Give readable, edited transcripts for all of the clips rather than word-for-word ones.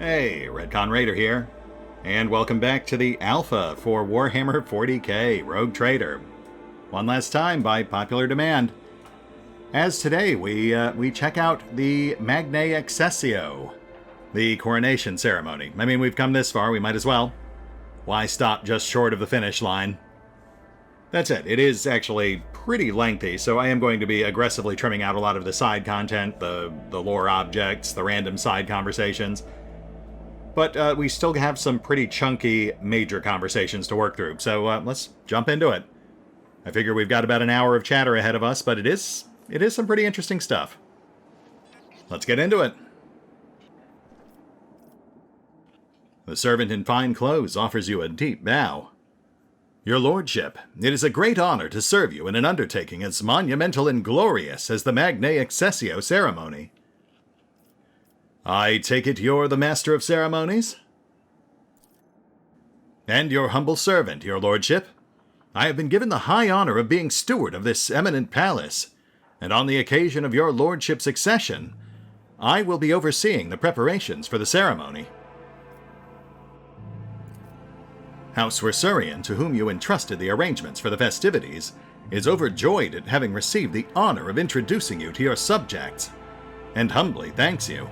Hey, RetconRaider here, and welcome back to the Alpha for Warhammer 40k Rogue Trader. One last time by popular demand. As today we check out the Magnae Exsellsior, the coronation ceremony. I mean, we've come this far, we might as well. Why stop just short of the finish line? That's it. It is actually pretty lengthy, so I am going to be aggressively trimming out a lot of the side content, the lore objects, the random side conversations. But we still have some pretty chunky major conversations to work through, so let's jump into it. I figure we've got about an hour of chatter ahead of us, but it is some pretty interesting stuff. Let's get into it. The servant in fine clothes offers you a deep bow. Your lordship, it is a great honor to serve you in an undertaking as monumental and glorious as the Magnae Exsellsior ceremony. I take it you're the master of ceremonies? And your humble servant, your lordship. I have been given the high honor of being steward of this eminent palace, and on the occasion of your lordship's accession, I will be overseeing the preparations for the ceremony. House Wersurian, to whom you entrusted the arrangements for the festivities, is overjoyed at having received the honor of introducing you to your subjects, and humbly thanks you.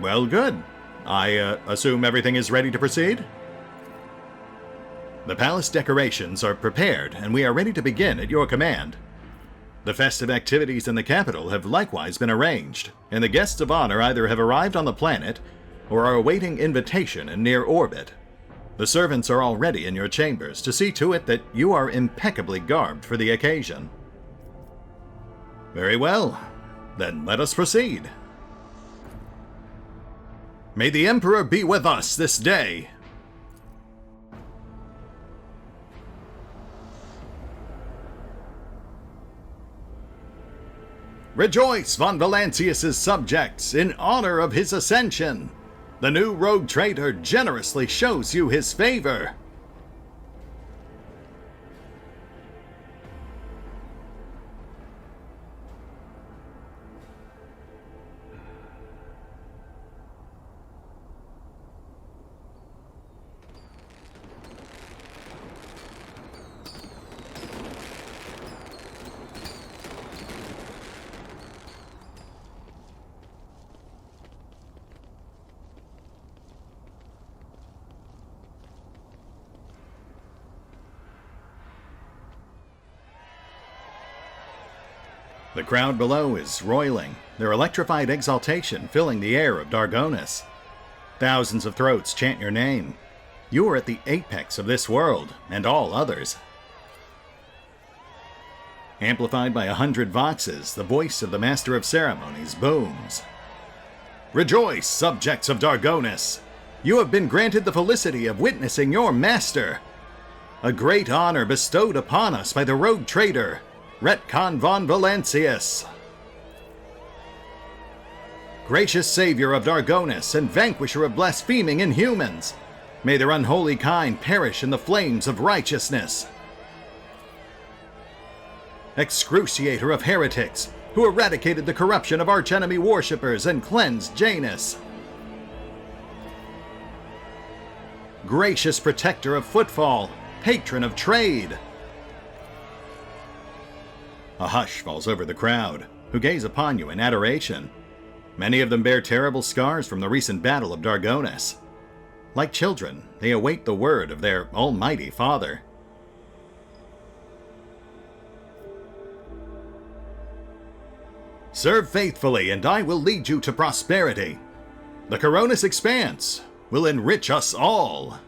Well, good. I assume everything is ready to proceed? The palace decorations are prepared, and we are ready to begin at your command. The festive activities in the capital have likewise been arranged, and the guests of honor either have arrived on the planet or are awaiting invitation in near orbit. The servants are already in your chambers to see to it that you are impeccably garbed for the occasion. Very well. Then let us proceed. May the Emperor be with us this day. Rejoice, von Valancius's subjects, in honor of his ascension. The new rogue trader generously shows you his favor. The crowd below is roiling, their electrified exaltation filling the air of Dargonis. Thousands of throats chant your name. You are at the apex of this world, and all others. Amplified by 100 voxes, the voice of the Master of Ceremonies booms. Rejoice, subjects of Dargonis! You have been granted the felicity of witnessing your master! A great honor bestowed upon us by the rogue trader, Retcon von Valancius. Gracious savior of Dargonis and vanquisher of blaspheming inhumans, may their unholy kind perish in the flames of righteousness. Excruciator of heretics, who eradicated the corruption of archenemy worshippers and cleansed Janus. Gracious protector of footfall, patron of trade. A hush falls over the crowd, who gaze upon you in adoration. Many of them bear terrible scars from the recent battle of Dargonis. Like children, they await the word of their almighty father. Serve faithfully, and I will lead you to prosperity. The Coronis expanse will enrich us all.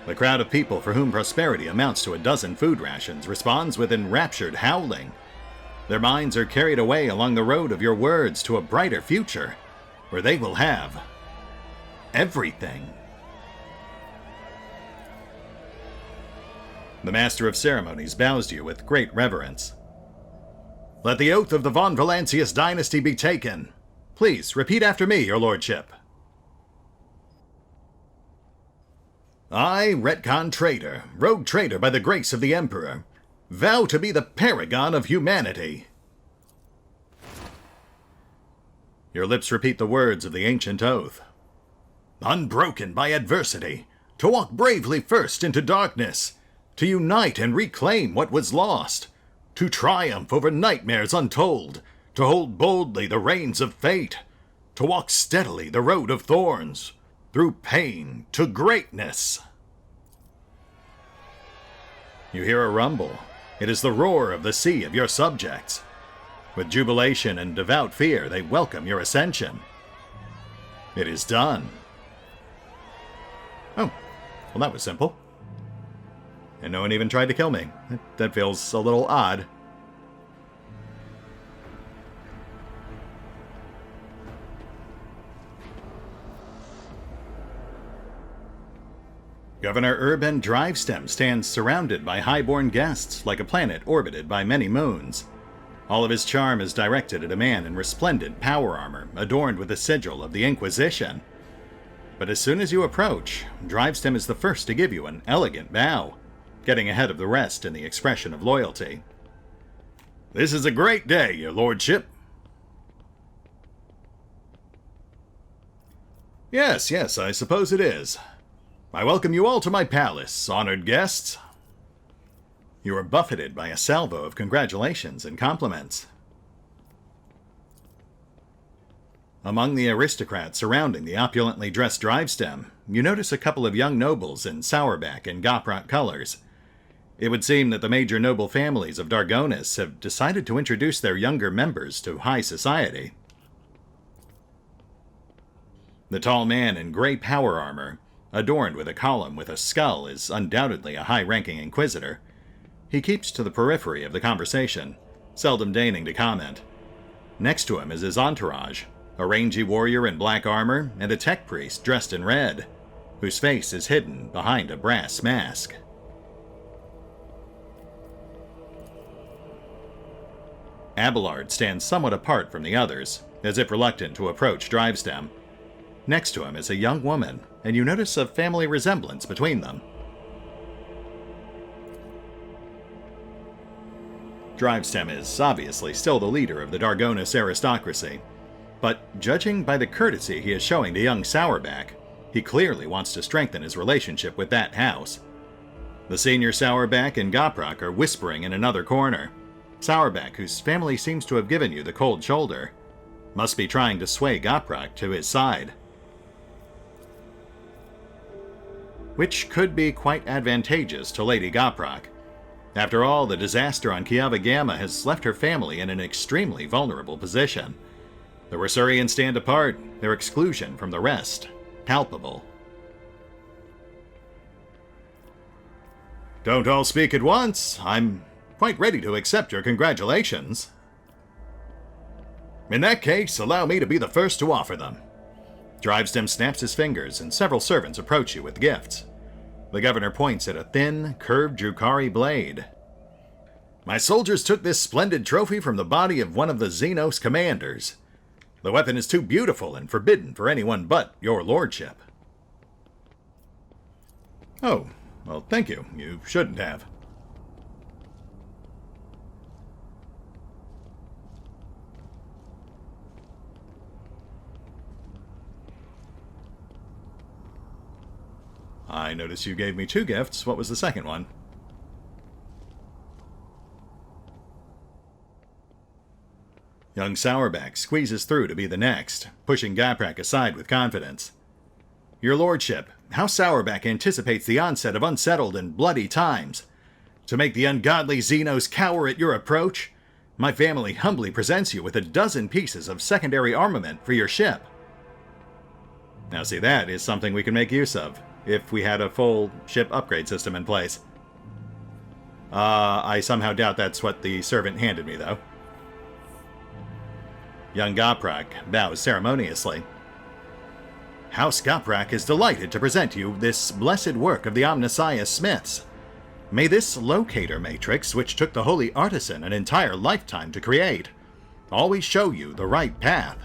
The crowd of people for whom prosperity amounts to a dozen food rations responds with enraptured howling. Their minds are carried away along the road of your words to a brighter future, where they will have everything. The Master of Ceremonies bows to you with great reverence. Let the oath of the von Valancius dynasty be taken. Please repeat after me, your lordship. I, Retcon Trader, rogue trader by the grace of the Emperor, vow to be the paragon of humanity. Your lips repeat the words of the ancient oath. Unbroken by adversity, to walk bravely first into darkness, to unite and reclaim what was lost, to triumph over nightmares untold, to hold boldly the reins of fate, to walk steadily the road of thorns, through pain to greatness. You hear a rumble. It is the roar of the sea of your subjects. With jubilation and devout fear, they welcome your ascension. It is done. Oh, well, that was simple. And no one even tried to kill me. That feels a little odd. Governor Urban Drivestem stands surrounded by highborn guests like a planet orbited by many moons. All of his charm is directed at a man in resplendent power armor, adorned with the sigil of the Inquisition. But as soon as you approach, Drivestem is the first to give you an elegant bow, getting ahead of the rest in the expression of loyalty. This is a great day, your lordship. Yes, I suppose it is. I welcome you all to my palace, honored guests. You are buffeted by a salvo of congratulations and compliments. Among the aristocrats surrounding the opulently dressed Drivestem, you notice a couple of young nobles in Sourback and Goprok colors. It would seem that the major noble families of Dargonis have decided to introduce their younger members to high society. The tall man in gray power armor, adorned with a column with a skull, is undoubtedly a high-ranking inquisitor. He keeps to the periphery of the conversation, seldom deigning to comment. Next to him is his entourage, a rangy warrior in black armor and a tech priest dressed in red, whose face is hidden behind a brass mask. Abelard stands somewhat apart from the others, as if reluctant to approach Drivestem. Next to him is a young woman, and you notice a family resemblance between them. Drivestem is obviously still the leader of the Dargonis aristocracy, but judging by the courtesy he is showing to young Sourback, he clearly wants to strengthen his relationship with that house. The senior Sourback and Goprok are whispering in another corner. Sourback, whose family seems to have given you the cold shoulder, must be trying to sway Goprok to his side. Which could be quite advantageous to Lady Goprok. After all, the disaster on Kiava Gamma has left her family in an extremely vulnerable position. The Rosurians stand apart, their exclusion from the rest palpable. Don't all speak at once. I'm quite ready to accept your congratulations. In that case, allow me to be the first to offer them. Drivestem snaps his fingers, and several servants approach you with gifts. The governor points at a thin, curved Drukhari blade. My soldiers took this splendid trophy from the body of one of the Xenos commanders. The weapon is too beautiful and forbidden for anyone but your lordship. Oh, well, thank you. You shouldn't have. I notice you gave me 2 gifts. What was the second one? Young Sourback squeezes through to be the next, pushing Goprok aside with confidence. Your lordship, how Sourback anticipates the onset of unsettled and bloody times. To make the ungodly Xenos cower at your approach, my family humbly presents you with a dozen pieces of secondary armament for your ship. Now see, that is something we can make use of, if we had a full ship upgrade system in place. I somehow doubt that's what the servant handed me, though. Young Goprok bows ceremoniously. House Goprok is delighted to present you this blessed work of the Omnissiah Smiths. May this locator matrix, which took the holy artisan an entire lifetime to create, always show you the right path.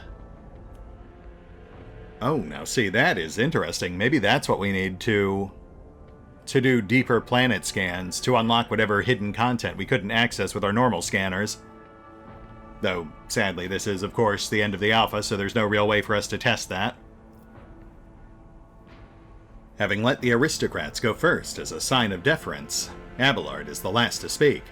Oh, now see, that is interesting. Maybe that's what we need to do deeper planet scans to unlock whatever hidden content we couldn't access with our normal scanners. Though, sadly, this is, of course, the end of the alpha, so there's no real way for us to test that. Having let the aristocrats go first as a sign of deference, Abelard is the last to speak.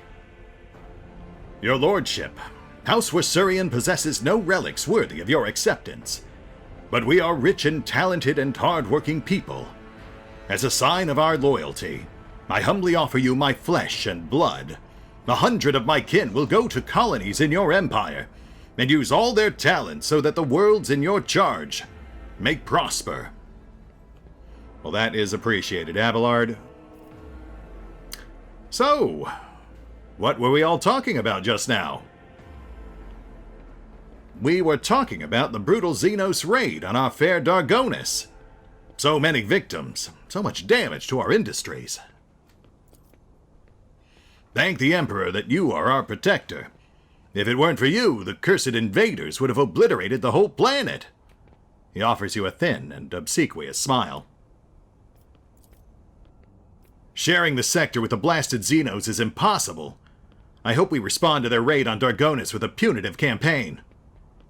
Your lordship, House Wasurian possesses no relics worthy of your acceptance, but we are rich and talented and hard-working people. As a sign of our loyalty, I humbly offer you my flesh and blood. 100 of my kin will go to colonies in your empire, and use all their talent so that the worlds in your charge may prosper. Well, that is appreciated, Abelard. So, what were we all talking about just now? We were talking about the brutal Xenos raid on our fair Dargonis. So many victims, so much damage to our industries. Thank the Emperor that you are our protector. If it weren't for you, the cursed invaders would have obliterated the whole planet. He offers you a thin and obsequious smile. Sharing the sector with the blasted Xenos is impossible. I hope we respond to their raid on Dargonis with a punitive campaign.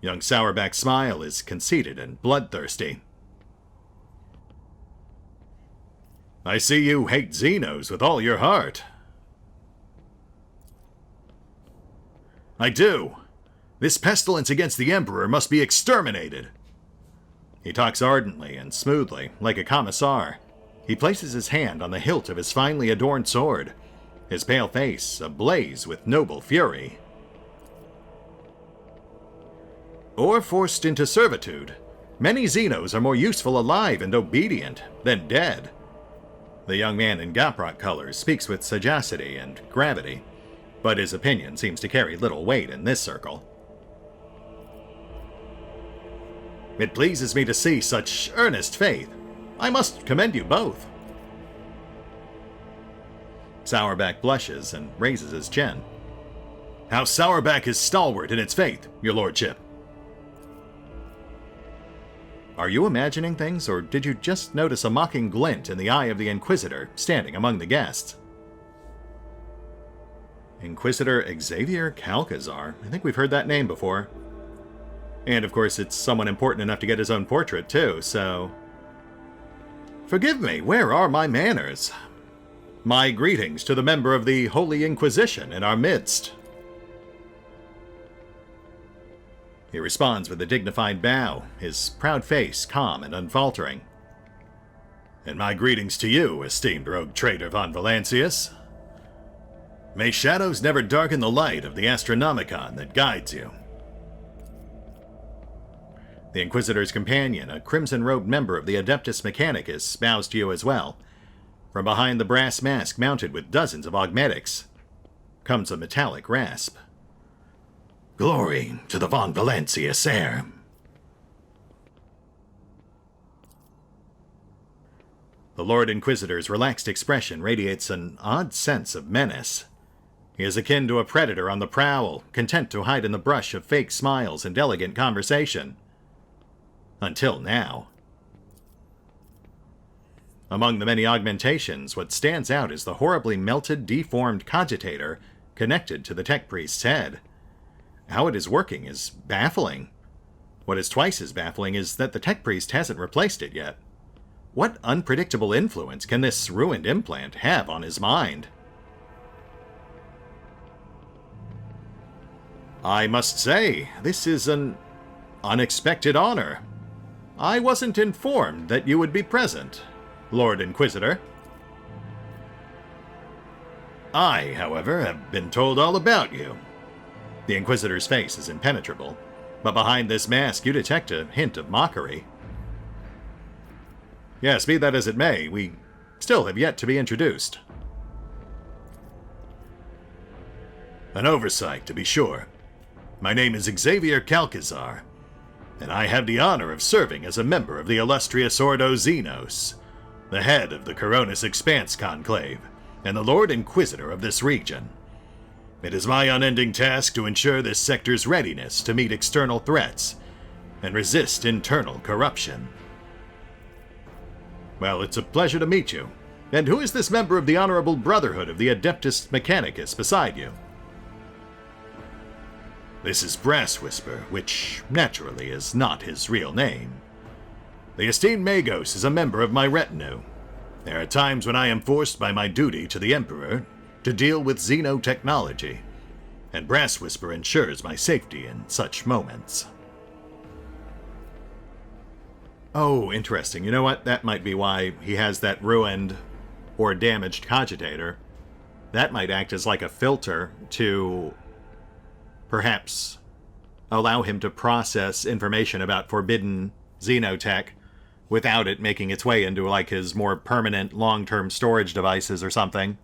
Young Sourback's smile is conceited and bloodthirsty. I see you hate Xenos with all your heart. I do. This pestilence against the Emperor must be exterminated. He talks ardently and smoothly, like a commissar. He places his hand on the hilt of his finely adorned sword, his pale face ablaze with noble fury. Or forced into servitude, many Xenos are more useful alive and obedient than dead. The young man in Gaprock colors speaks with sagacity and gravity, but his opinion seems to carry little weight in this circle. It pleases me to see such earnest faith. I must commend you both. Sourback blushes and raises his chin. House Sourback is stalwart in its faith, your lordship. Are you imagining things, or did you just notice a mocking glint in the eye of the Inquisitor standing among the guests? Inquisitor Xavier Calcazar. I think we've heard that name before. And of course, it's someone important enough to get his own portrait, too, so... Forgive me, where are my manners? My greetings to the member of the Holy Inquisition in our midst. He responds with a dignified bow, his proud face calm and unfaltering. And my greetings to you, esteemed rogue trader von Valancius. May shadows never darken the light of the Astronomicon that guides you. The Inquisitor's companion, a crimson-robed member of the Adeptus Mechanicus, bows to you as well. From behind the brass mask mounted with dozens of augmetics comes a metallic rasp. Glory to the von Valancius heir. The Lord Inquisitor's relaxed expression radiates an odd sense of menace. He is akin to a predator on the prowl, content to hide in the brush of fake smiles and elegant conversation. Until now. Among the many augmentations, what stands out is the horribly melted, deformed cogitator connected to the tech priest's head. How it is working is baffling. What is twice as baffling is that the tech priest hasn't replaced it yet. What unpredictable influence can this ruined implant have on his mind? I must say, this is an unexpected honor. I wasn't informed that you would be present, Lord Inquisitor. I, however, have been told all about you. The Inquisitor's face is impenetrable, but behind this mask you detect a hint of mockery. Yes, be that as it may, we still have yet to be introduced. An oversight, to be sure. My name is Xavier Calcazar, and I have the honor of serving as a member of the illustrious Ordo Xenos, the head of the Coronis Expanse Conclave, and the Lord Inquisitor of this region. It is my unending task to ensure this sector's readiness to meet external threats and resist internal corruption. Well, it's a pleasure to meet you. And who is this member of the Honorable Brotherhood of the Adeptus Mechanicus beside you? This is Brass Whisper, which, naturally, is not his real name. The esteemed Magos is a member of my retinue. There are times when I am forced by my duty to the Emperor to deal with xenotechnology, and Brass Whisper ensures my safety in such moments. Oh, interesting. You know what? That might be why he has that ruined or damaged cogitator. That might act as like a filter to perhaps allow him to process information about forbidden xenotech without it making its way into like his more permanent long-term storage devices or something.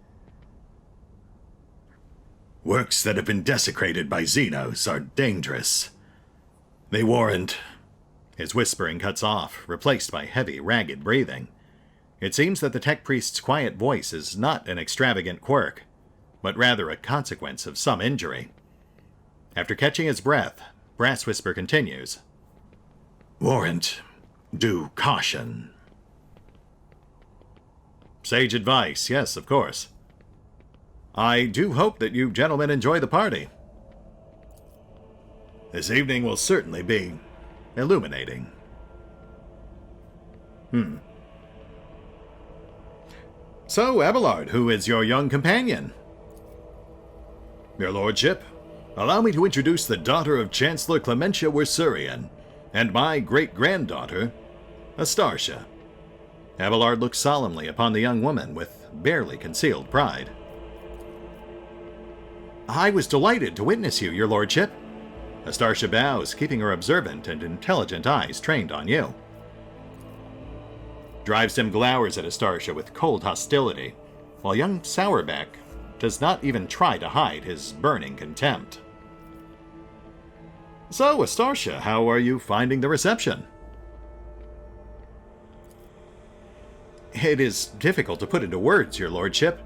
Works that have been desecrated by Xenos are dangerous. They warrant... His whispering cuts off, replaced by heavy, ragged breathing. It seems that the tech priest's quiet voice is not an extravagant quirk, but rather a consequence of some injury. After catching his breath, Brass Whisper continues. Warrant due caution. Sage advice, yes, of course. I do hope that you gentlemen enjoy the party. This evening will certainly be illuminating. So, Abelard, who is your young companion? Your lordship, allow me to introduce the daughter of Chancellor Clementia Wersurian, and my great-granddaughter, Astartia. Abelard looks solemnly upon the young woman with barely concealed pride. I was delighted to witness you, your lordship. Astartia bows, keeping her observant and intelligent eyes trained on you. Drivestem glowers at Astartia with cold hostility, while young Sourback does not even try to hide his burning contempt. So, Astartia, how are you finding the reception? It is difficult to put into words, your lordship.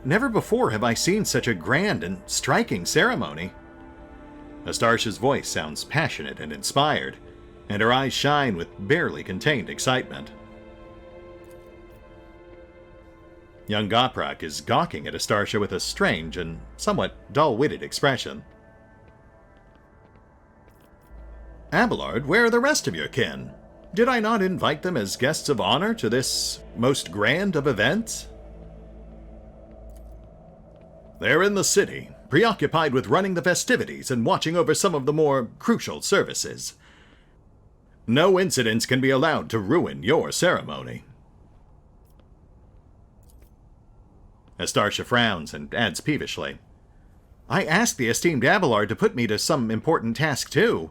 Never before have I seen such a grand and striking ceremony. Astartia's voice sounds passionate and inspired, and her eyes shine with barely contained excitement. Young Goprak is gawking at Astartia with a strange and somewhat dull-witted expression. Abelard, where are the rest of your kin? Did I not invite them as guests of honor to this most grand of events? They're in the city, preoccupied with running the festivities and watching over some of the more crucial services. No incidents can be allowed to ruin your ceremony. Astartia frowns and adds peevishly. I asked the esteemed Abelard to put me to some important task too,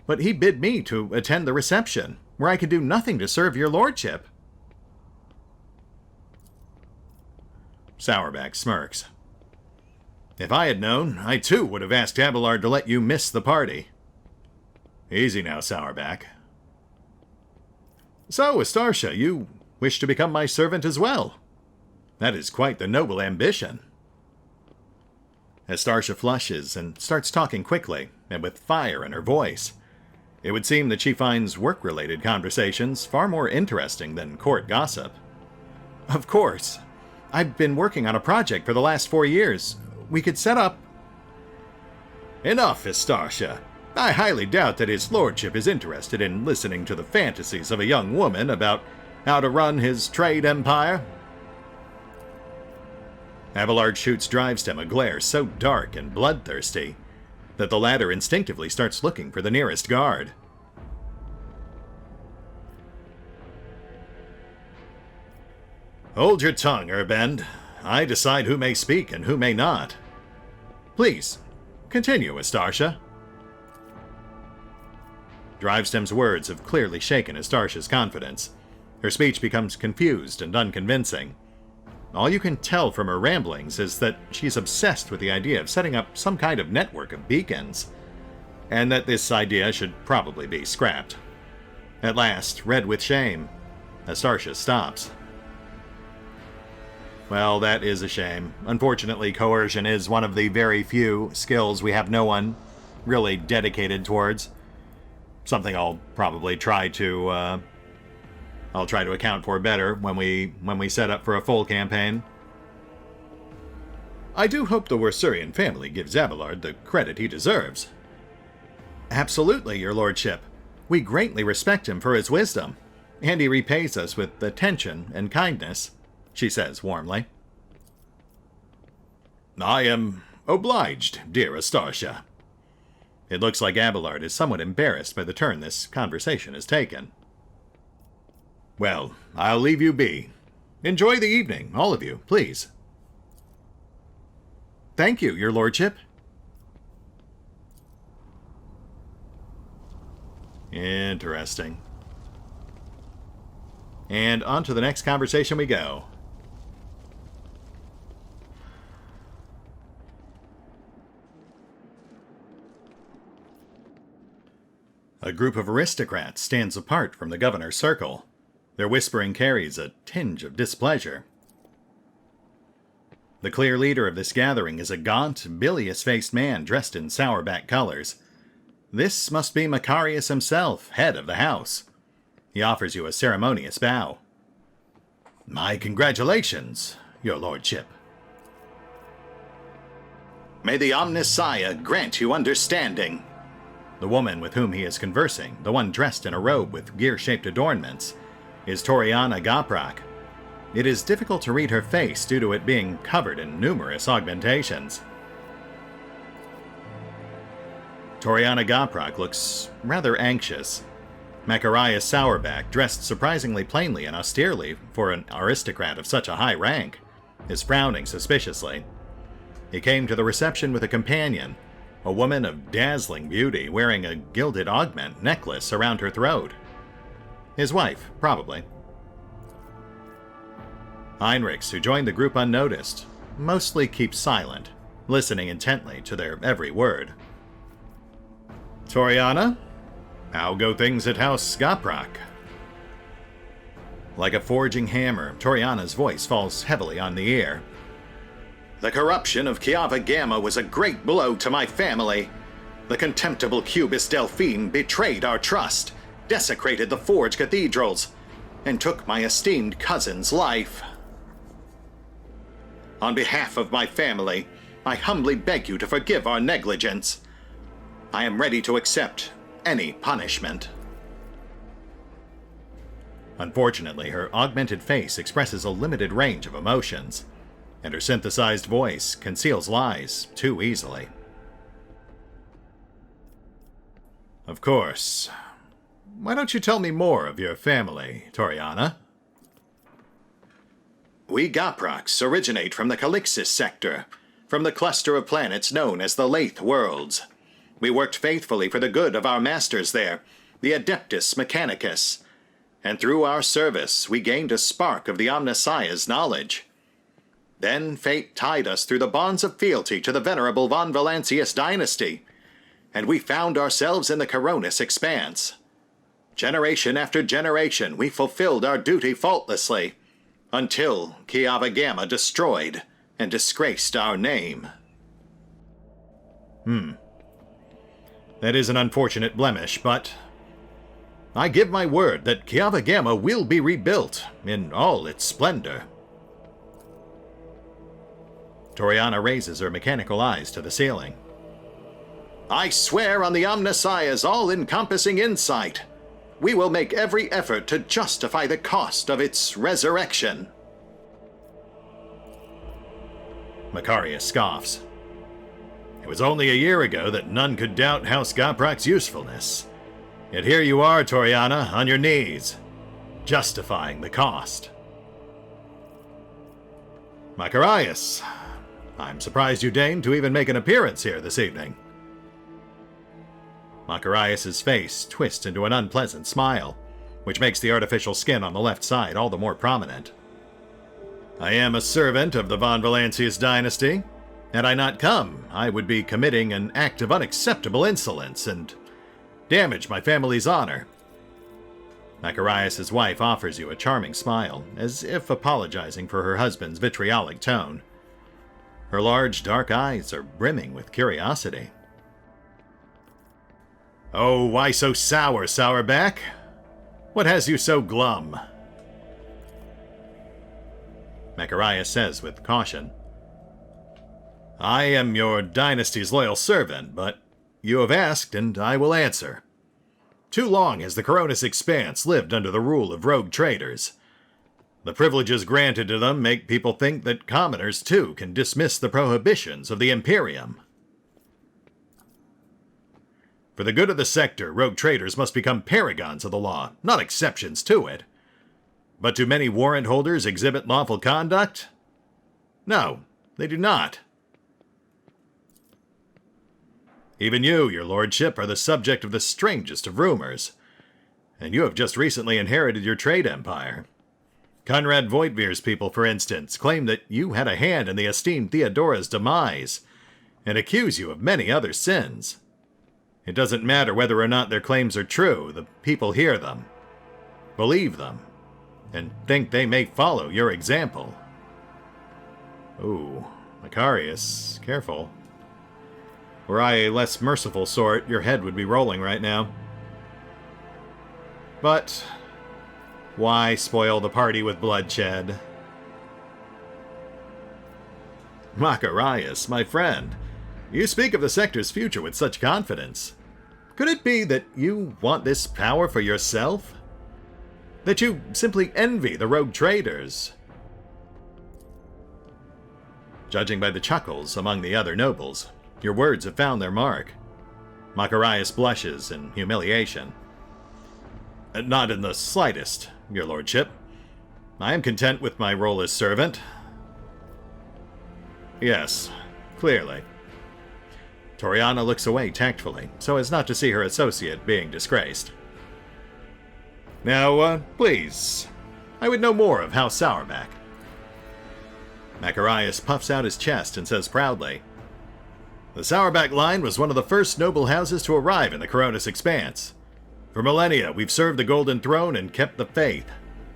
but he bid me to attend the reception, where I could do nothing to serve your lordship. Sourback smirks. If I had known, I too would have asked Abelard to let you miss the party. Easy now, Sourback. So, Astartia, you wish to become my servant as well? That is quite the noble ambition. Astartia flushes and starts talking quickly, and with fire in her voice. It would seem that she finds work-related conversations far more interesting than court gossip. Of course. I've been working on a project for the last 4 years. We could set up... Enough, Astartia. I highly doubt that his lordship is interested in listening to the fantasies of a young woman about how to run his trade empire. Abelard shoots Drivestem a glare so dark and bloodthirsty that the latter instinctively starts looking for the nearest guard. Hold your tongue, Urbend. I decide who may speak and who may not. Please, continue, Astartia. Drivestem's words have clearly shaken Astartia's confidence. Her speech becomes confused and unconvincing. All you can tell from her ramblings is that she's obsessed with the idea of setting up some kind of network of beacons, and that this idea should probably be scrapped. At last, red with shame, Astartia stops. Well, that is a shame. Unfortunately, coercion is one of the very few skills we have no one really dedicated towards. Something I'll probably try to account for better when we set up for a full campaign. I do hope the Wersurian family gives Abelard the credit he deserves. Absolutely, your lordship. We greatly respect him for his wisdom, and he repays us with attention and kindness, she says warmly. I am obliged, dear Astartia. It looks like Abelard is somewhat embarrassed by the turn this conversation has taken. Well, I'll leave you be. Enjoy the evening, all of you, please. Thank you, your lordship. Interesting. And on to the next conversation we go. A group of aristocrats stands apart from the governor's circle. Their whispering carries a tinge of displeasure. The clear leader of this gathering is a gaunt, bilious-faced man dressed in sourback colors. This must be Machari himself, head of the house. He offers you a ceremonious bow. My congratulations, your lordship. May the Omnissiah grant you understanding. The woman with whom he is conversing, the one dressed in a robe with gear-shaped adornments, is Toriana Goprak. It is difficult to read her face due to it being covered in numerous augmentations. Toriana Goprak looks rather anxious. Macharius Sourback, dressed surprisingly plainly and austerely for an aristocrat of such a high rank, is frowning suspiciously. He came to the reception with a companion, a woman of dazzling beauty wearing a gilded augment necklace around her throat. His wife, probably. Heinrichs, who joined the group unnoticed, mostly keeps silent, listening intently to their every word. Toriana, how go things at House Goprak? Like a forging hammer, Toriana's voice falls heavily on the ear. The corruption of Kiava Gamma was a great blow to my family. The contemptible Cubist Delphine betrayed our trust, desecrated the Forge cathedrals, and took my esteemed cousin's life. On behalf of my family, I humbly beg you to forgive our negligence. I am ready to accept any punishment. Unfortunately, her augmented face expresses a limited range of emotions, and her synthesized voice conceals lies too easily. Of course. Why don't you tell me more of your family, Toriana? We Gopraks originate from the Calixis sector, from the cluster of planets known as the Lathe Worlds. We worked faithfully for the good of our masters there, the Adeptus Mechanicus, and through our service we gained a spark of the Omnissiah's knowledge. Then fate tied us through the bonds of fealty to the venerable von Valancius dynasty, and we found ourselves in the Coronis expanse. Generation after generation, we fulfilled our duty faultlessly, until Kiava Gamma destroyed and disgraced our name. That is an unfortunate blemish, but I give my word that Kiava Gamma will be rebuilt in all its splendor. Toriana raises her mechanical eyes to the ceiling. I swear on the Omnissiah's all-encompassing insight, we will make every effort to justify the cost of its resurrection. Macharius scoffs. It was only a year ago that none could doubt House Goprak's usefulness. Yet here you are, Toriana, on your knees, justifying the cost. Macharius, I'm surprised you deigned to even make an appearance here this evening. Macharius' face twists into an unpleasant smile, which makes the artificial skin on the left side all the more prominent. I am a servant of the von Valancius dynasty. Had I not come, I would be committing an act of unacceptable insolence and damage my family's honor. Macharius' wife offers you a charming smile, as if apologizing for her husband's vitriolic tone. Her large, dark eyes are brimming with curiosity. Oh, why so sour, Sourback? What has you so glum? Macharius says with caution. I am your dynasty's loyal servant, but You have asked, and I will answer. Too long has the Coronis Expanse lived under the rule of rogue traders. The privileges granted to them make people think that commoners, too, can dismiss the prohibitions of the Imperium. For the good of the sector, rogue traders must become paragons of the law, not exceptions to it. But do many warrant holders exhibit lawful conduct? No, they do not. Even you, your lordship, are the subject of the strangest of rumors. And you have just recently inherited your trade empire. Conrad Voigtveer's people, for instance, claim that you had a hand in the esteemed Theodora's demise, and accuse you of many other sins. It doesn't matter whether or not their claims are true, the people hear them, believe them, and think they may follow your example. Ooh, Macarius, careful. Were I a less merciful sort, your head would be rolling right now. But why spoil the party with bloodshed? Macarius, my friend, you speak of the sector's future with such confidence. Could it be that you want this power for yourself? That you simply envy the rogue traders? Judging by the chuckles among the other nobles, your words have found their mark. Macarius blushes in humiliation. Not in the slightest, your lordship. I am content with my role as servant. Yes, clearly. Toriana looks away tactfully, so as not to see her associate being disgraced. Now, please, I would know more of House Sourback. Macarius puffs out his chest and says proudly, The Sourback line was one of the first noble houses to arrive in the Coronis Expanse. For millennia, we've served the Golden Throne and kept the faith.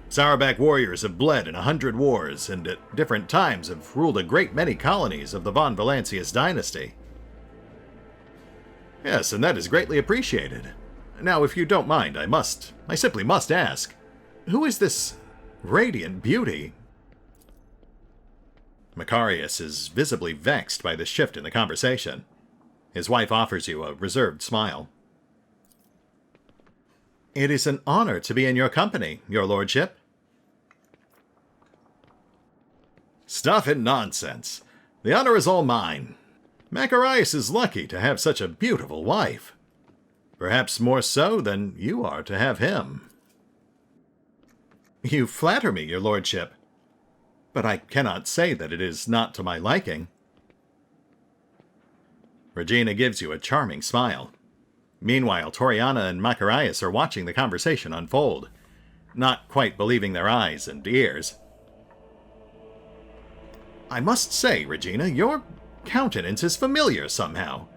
Sourback warriors have bled in 100 wars, and at different times have ruled a great many colonies of the Von Valancius dynasty. Yes, and that is greatly appreciated. Now, if you don't mind, I simply must ask, who is this radiant beauty? Macarius is visibly vexed by the shift in the conversation. His wife offers you a reserved smile. It is an honor to be in your company, your lordship. Stuff and nonsense. The honor is all mine. Macarius is lucky to have such a beautiful wife. Perhaps more so than you are to have him. You flatter me, your lordship. But I cannot say that it is not to my liking. Regina gives you a charming smile. Meanwhile, Toriana and Macarius are watching the conversation unfold, not quite believing their eyes and ears. I must say, Regina, your countenance is familiar somehow.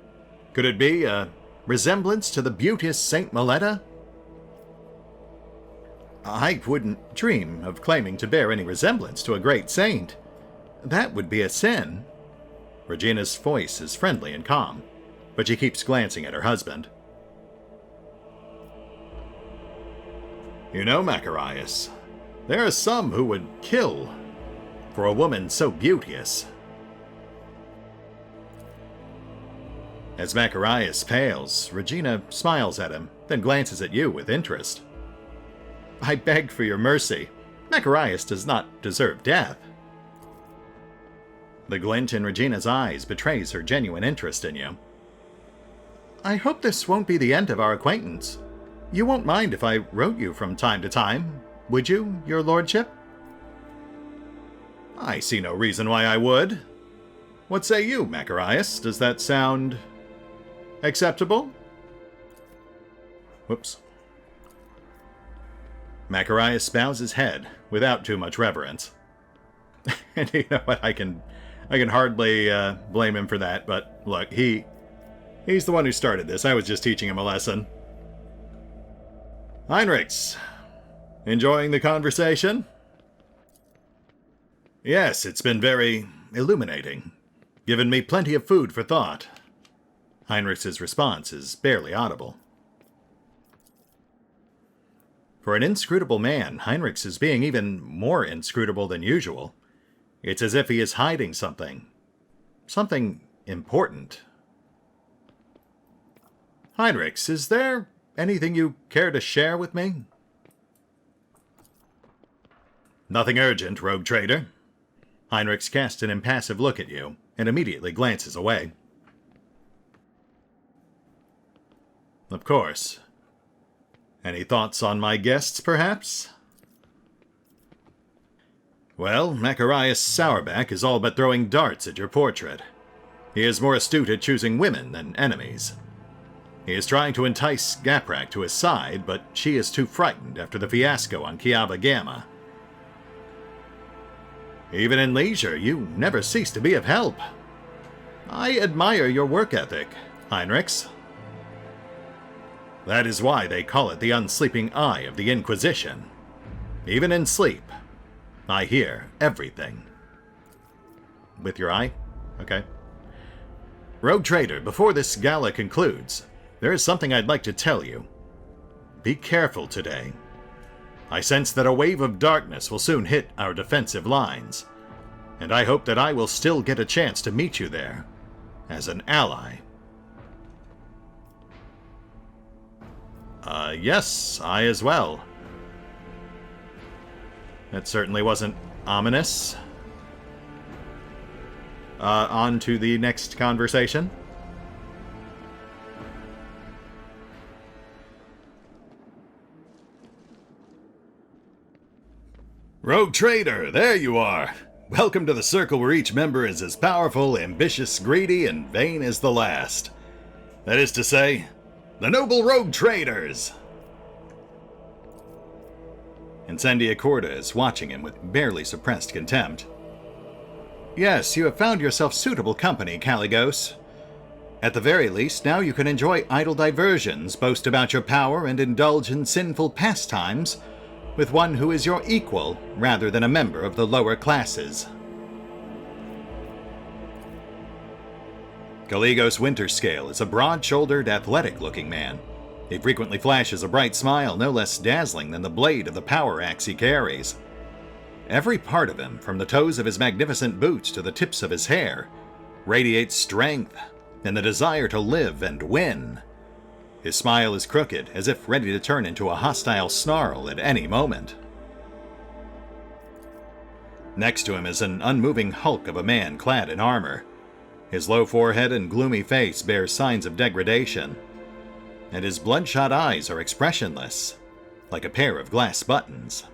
Could it be a resemblance to the beauteous Saint Meletta? I wouldn't dream of claiming to bear any resemblance to a great saint. That would be a sin. Regina's voice is friendly and calm, but she keeps glancing at her husband. You know, Macarius, there are some who would kill for a woman so beauteous. As Macarius pales, Regina smiles at him, then glances at you with interest. I beg for your mercy. Macarius does not deserve death. The glint in Regina's eyes betrays her genuine interest in you. I hope this won't be the end of our acquaintance. You won't mind if I wrote you from time to time, would you, your lordship? I see no reason why I would. What say you, Macarius? Does that sound acceptable? Whoops. Macarius bows his head without too much reverence. And you know what? I can hardly blame him for that. But look, he's the one who started this. I was just teaching him a lesson. Heinrichs, enjoying the conversation? Yes, it's been very illuminating. Given me plenty of food for thought. Heinrichs' response is barely audible. For an inscrutable man, Heinrichs is being even more inscrutable than usual. It's as if he is hiding something. Something important. Heinrichs, is there anything you care to share with me? Nothing urgent, rogue trader. Heinrichs casts an impassive look at you and immediately glances away. Of course. Any thoughts on my guests, perhaps? Well, Macharius Sourback is all but throwing darts at your portrait. He is more astute at choosing women than enemies. He is trying to entice Gaprak to his side, but she is too frightened after the fiasco on Kiaba Gamma. Even in leisure, you never cease to be of help. I admire your work ethic, Heinrichs. That is why they call it the unsleeping eye of the Inquisition. Even in sleep, I hear everything. With your eye? Okay. Rogue Trader, before this gala concludes, there is something I'd like to tell you. Be careful today. I sense that a wave of darkness will soon hit our defensive lines, and I hope that I will still get a chance to meet you there, as an ally. Yes, I as well. That certainly wasn't ominous. On to the next conversation. Rogue Trader, there you are! Welcome to the circle where each member is as powerful, ambitious, greedy, and vain as the last. That is to say, the Noble Rogue Traders! Incendia Corda is watching him with barely suppressed contempt. Yes, you have found yourself suitable company, Caligos. At the very least, now you can enjoy idle diversions, boast about your power, and indulge in sinful pastimes with one who is your equal, rather than a member of the lower classes. Caligos Winterscale is a broad-shouldered, athletic-looking man. He frequently flashes a bright smile no less dazzling than the blade of the power axe he carries. Every part of him, from the toes of his magnificent boots to the tips of his hair, radiates strength and the desire to live and win. His smile is crooked, as if ready to turn into a hostile snarl at any moment. Next to him is an unmoving hulk of a man clad in armor. His low forehead and gloomy face bear signs of degradation, and his bloodshot eyes are expressionless, like a pair of glass buttons.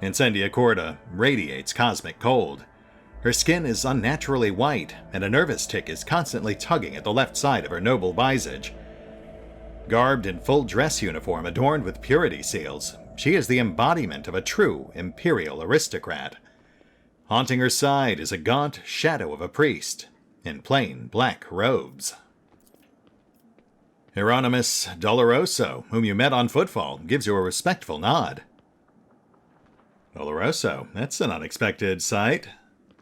Incendia Corda radiates cosmic cold. Her skin is unnaturally white, and a nervous tick is constantly tugging at the left side of her noble visage. Garbed in full dress uniform adorned with purity seals, she is the embodiment of a true imperial aristocrat. Haunting her side is a gaunt shadow of a priest, in plain black robes. Hieronymus Doloroso, whom you met on Footfall, gives you a respectful nod. Doloroso, that's an unexpected sight.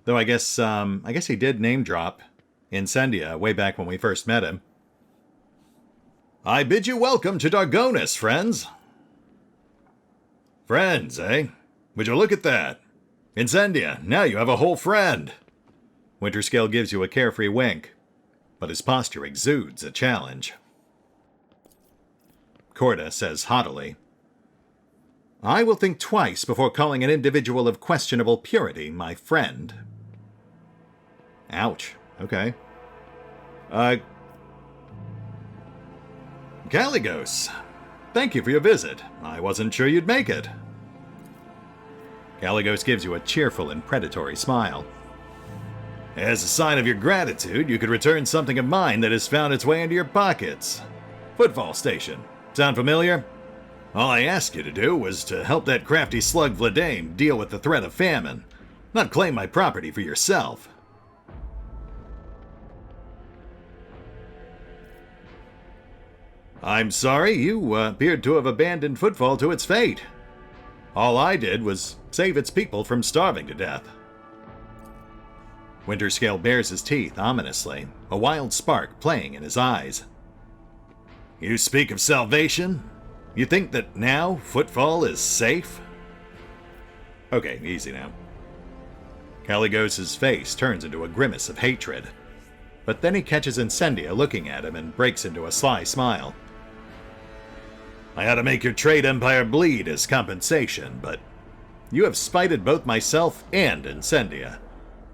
Though I guess he did name drop Incendia way back when we first met him. I bid you welcome to Dargonis, friends. Friends, eh? Would you look at that? Incendia, now you have a whole friend. Winterscale gives you a carefree wink, but his posture exudes a challenge. Corda says haughtily, I will think twice before calling an individual of questionable purity my friend. Ouch. Okay. Caligos, thank you for your visit. I wasn't sure you'd make it. Caligos gives you a cheerful and predatory smile. As a sign of your gratitude, you could return something of mine that has found its way into your pockets. Footfall Station. Sound familiar? All I asked you to do was to help that crafty slug Vladame deal with the threat of famine, not claim my property for yourself. I'm sorry, you appeared to have abandoned Footfall to its fate. All I did was save its people from starving to death. Winterscale bares his teeth ominously, a wild spark playing in his eyes. You speak of salvation? You think that now Footfall is safe? Okay, easy now. Caligos' face turns into a grimace of hatred. but then he catches Incendia looking at him and breaks into a sly smile. I ought to make your trade empire bleed as compensation, but you have spited both myself and Incendia,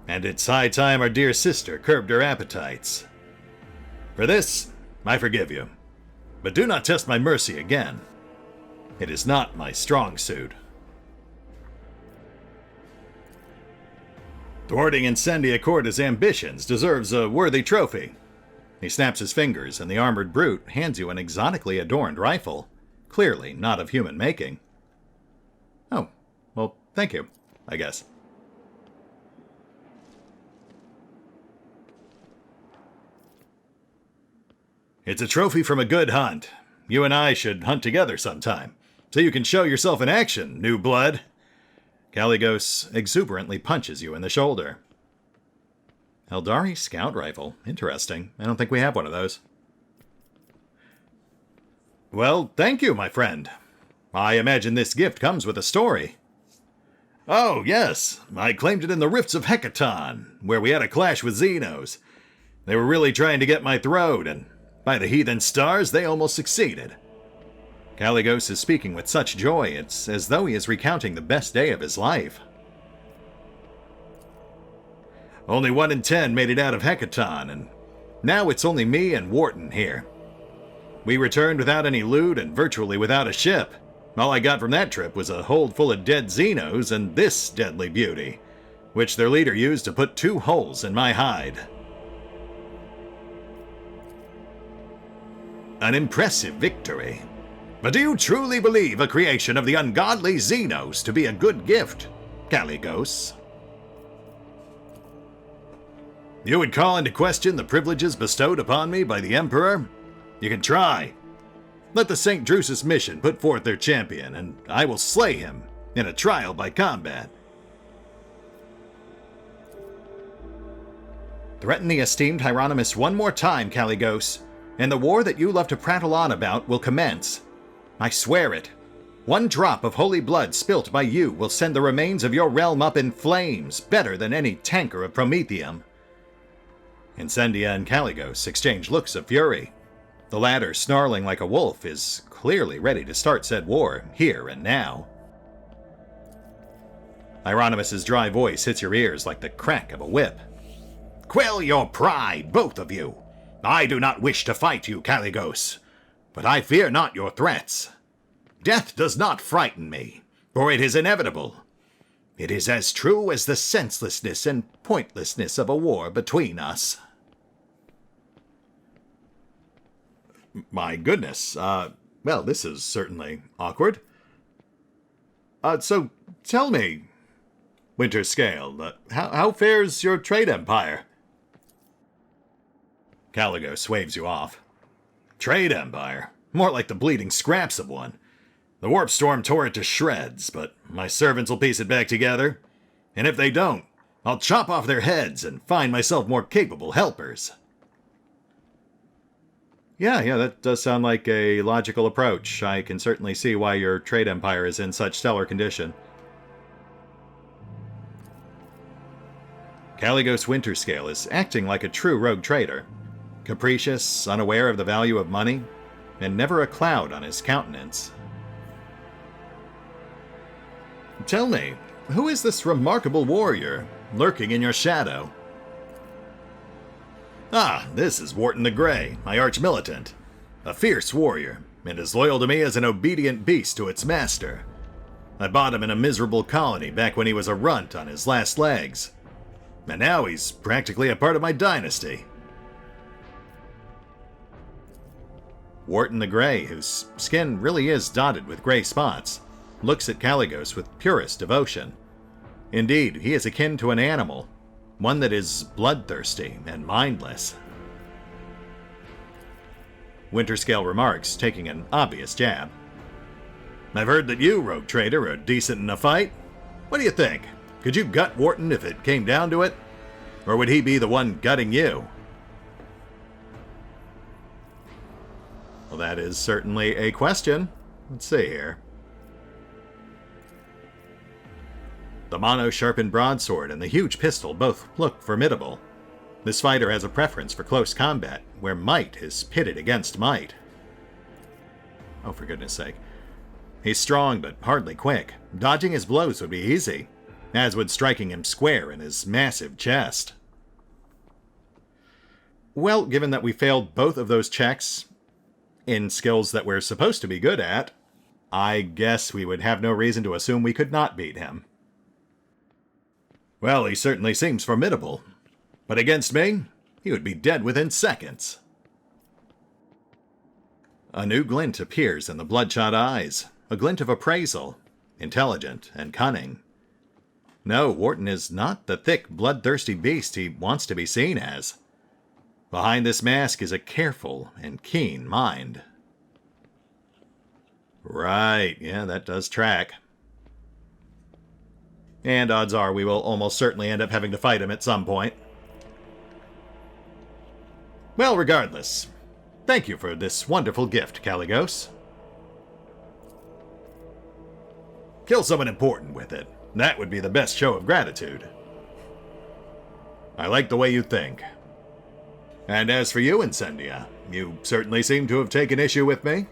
and it's high time our dear sister curbed her appetites. For this, I forgive you, but do not test my mercy again. It is not my strong suit. Thwarting Incendia Corda's ambitions deserves a worthy trophy. He snaps his fingers, and the armored brute hands you an exotically adorned rifle, clearly not of human making. Oh, well, thank you, I guess. It's a trophy from a good hunt. You and I should hunt together sometime, so you can show yourself in action, new blood. Caligos exuberantly punches you in the shoulder. Eldari scout rifle. Interesting. I don't think we have one of those. Well, thank you, my friend. I imagine this gift comes with a story. Oh, yes. I claimed it in the Rifts of Hecaton, where we had a clash with Xenos. They were really trying to get my throat, and by the heathen stars, they almost succeeded. Caligos is speaking with such joy, it's as though he is recounting the best day of his life. Only 1 in 10 made it out of Hecaton, and now it's only me and Wharton here. We returned without any loot and virtually without a ship. All I got from that trip was a hold full of dead Xenos and this deadly beauty, which their leader used to put 2 holes in my hide. An impressive victory. But do you truly believe a creation of the ungodly Xenos to be a good gift, Caligos? You would call into question the privileges bestowed upon me by the Emperor? You can try. Let the St. Drusus mission put forth their champion, and I will slay him in a trial by combat. Threaten the esteemed Hieronymus one more time, Caligos, and the war that you love to prattle on about will commence. I swear it. 1 drop of holy blood spilt by you will send the remains of your realm up in flames, better than any tanker of Promethium. Incendia and Caligos exchange looks of fury. The latter, snarling like a wolf, is clearly ready to start said war, here and now. Hieronymus's dry voice hits your ears like the crack of a whip. Quell your pride, both of you. I do not wish to fight you, Caligos, but I fear not your threats. Death does not frighten me, for it is inevitable. It is as true as the senselessness and pointlessness of a war between us. My goodness, well, this is certainly awkward. So, tell me, Winterscale, how fares your trade empire? Caligos waves you off. Trade empire? More like the bleeding scraps of one. The warp storm tore it to shreds, but my servants will piece it back together. And if they don't, I'll chop off their heads and find myself more capable helpers. Yeah, that does sound like a logical approach. I can certainly see why your trade empire is in such stellar condition. Caligos Winterscale is acting like a true rogue trader. Capricious, unaware of the value of money, and never a cloud on his countenance. Tell me, who is this remarkable warrior lurking in your shadow? Ah, this is Wharton the Grey, my arch-militant. A fierce warrior, and as loyal to me as an obedient beast to its master. I bought him in a miserable colony back when he was a runt on his last legs. And now he's practically a part of my dynasty. Wharton the Grey, whose skin really is dotted with gray spots, looks at Caligos with purest devotion. Indeed, he is akin to an animal, one that is bloodthirsty and mindless. Winterscale remarks, taking an obvious jab. I've heard that you, rogue trader, are decent in a fight. What do you think? Could you gut Wharton if it came down to it? Or would he be the one gutting you? Well, that is certainly a question. Let's see here. The mono-sharpened broadsword and the huge pistol both look formidable. This fighter has a preference for close combat, where might is pitted against might. Oh, for goodness sake. He's strong, but hardly quick. Dodging his blows would be easy, as would striking him square in his massive chest. Well, given that we failed both of those checks in skills that we're supposed to be good at, I guess we would have no reason to assume we could not beat him. Well, he certainly seems formidable. But against me, he would be dead within seconds. A new glint appears in the bloodshot eyes, a glint of appraisal, intelligent and cunning. No, Wharton is not the thick, bloodthirsty beast he wants to be seen as. Behind this mask is a careful and keen mind. Right, yeah, that does track. And odds are we will almost certainly end up having to fight him at some point. Well, regardless, thank you for this wonderful gift, Caligos. Kill someone important with it. That would be the best show of gratitude. I like the way you think. And as for you, Incendia, you certainly seem to have taken issue with me.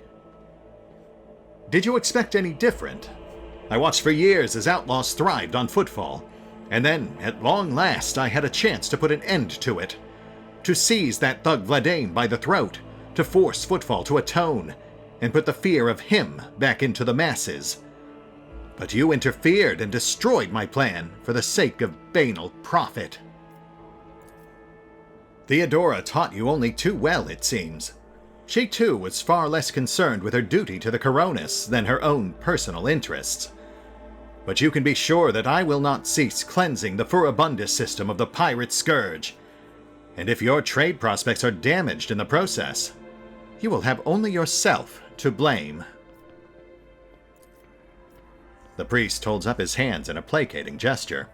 Did you expect any different? I watched for years as outlaws thrived on footfall, and then, at long last, I had a chance to put an end to it. To seize that thug Vladain by the throat, to force footfall to atone, and put the fear of him back into the masses. But you interfered and destroyed my plan for the sake of banal profit. Theodora taught you only too well, it seems. She too was far less concerned with her duty to the Coronis than her own personal interests. But you can be sure that I will not cease cleansing the furibundus system of the pirate scourge. And if your trade prospects are damaged in the process, you will have only yourself to blame. The priest holds up his hands in a placating gesture.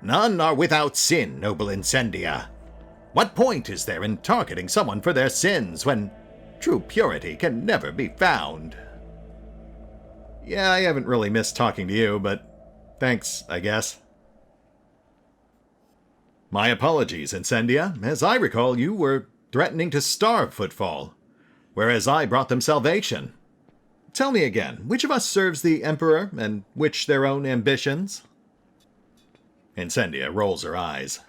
None are without sin, noble Incendia. What point is there in targeting someone for their sins when true purity can never be found? Yeah, I haven't really missed talking to you, but thanks, I guess. My apologies, Incendia. As I recall, you were threatening to starve Footfall, whereas I brought them salvation. Tell me again, which of us serves the Emperor, and which their own ambitions? Incendia rolls her eyes.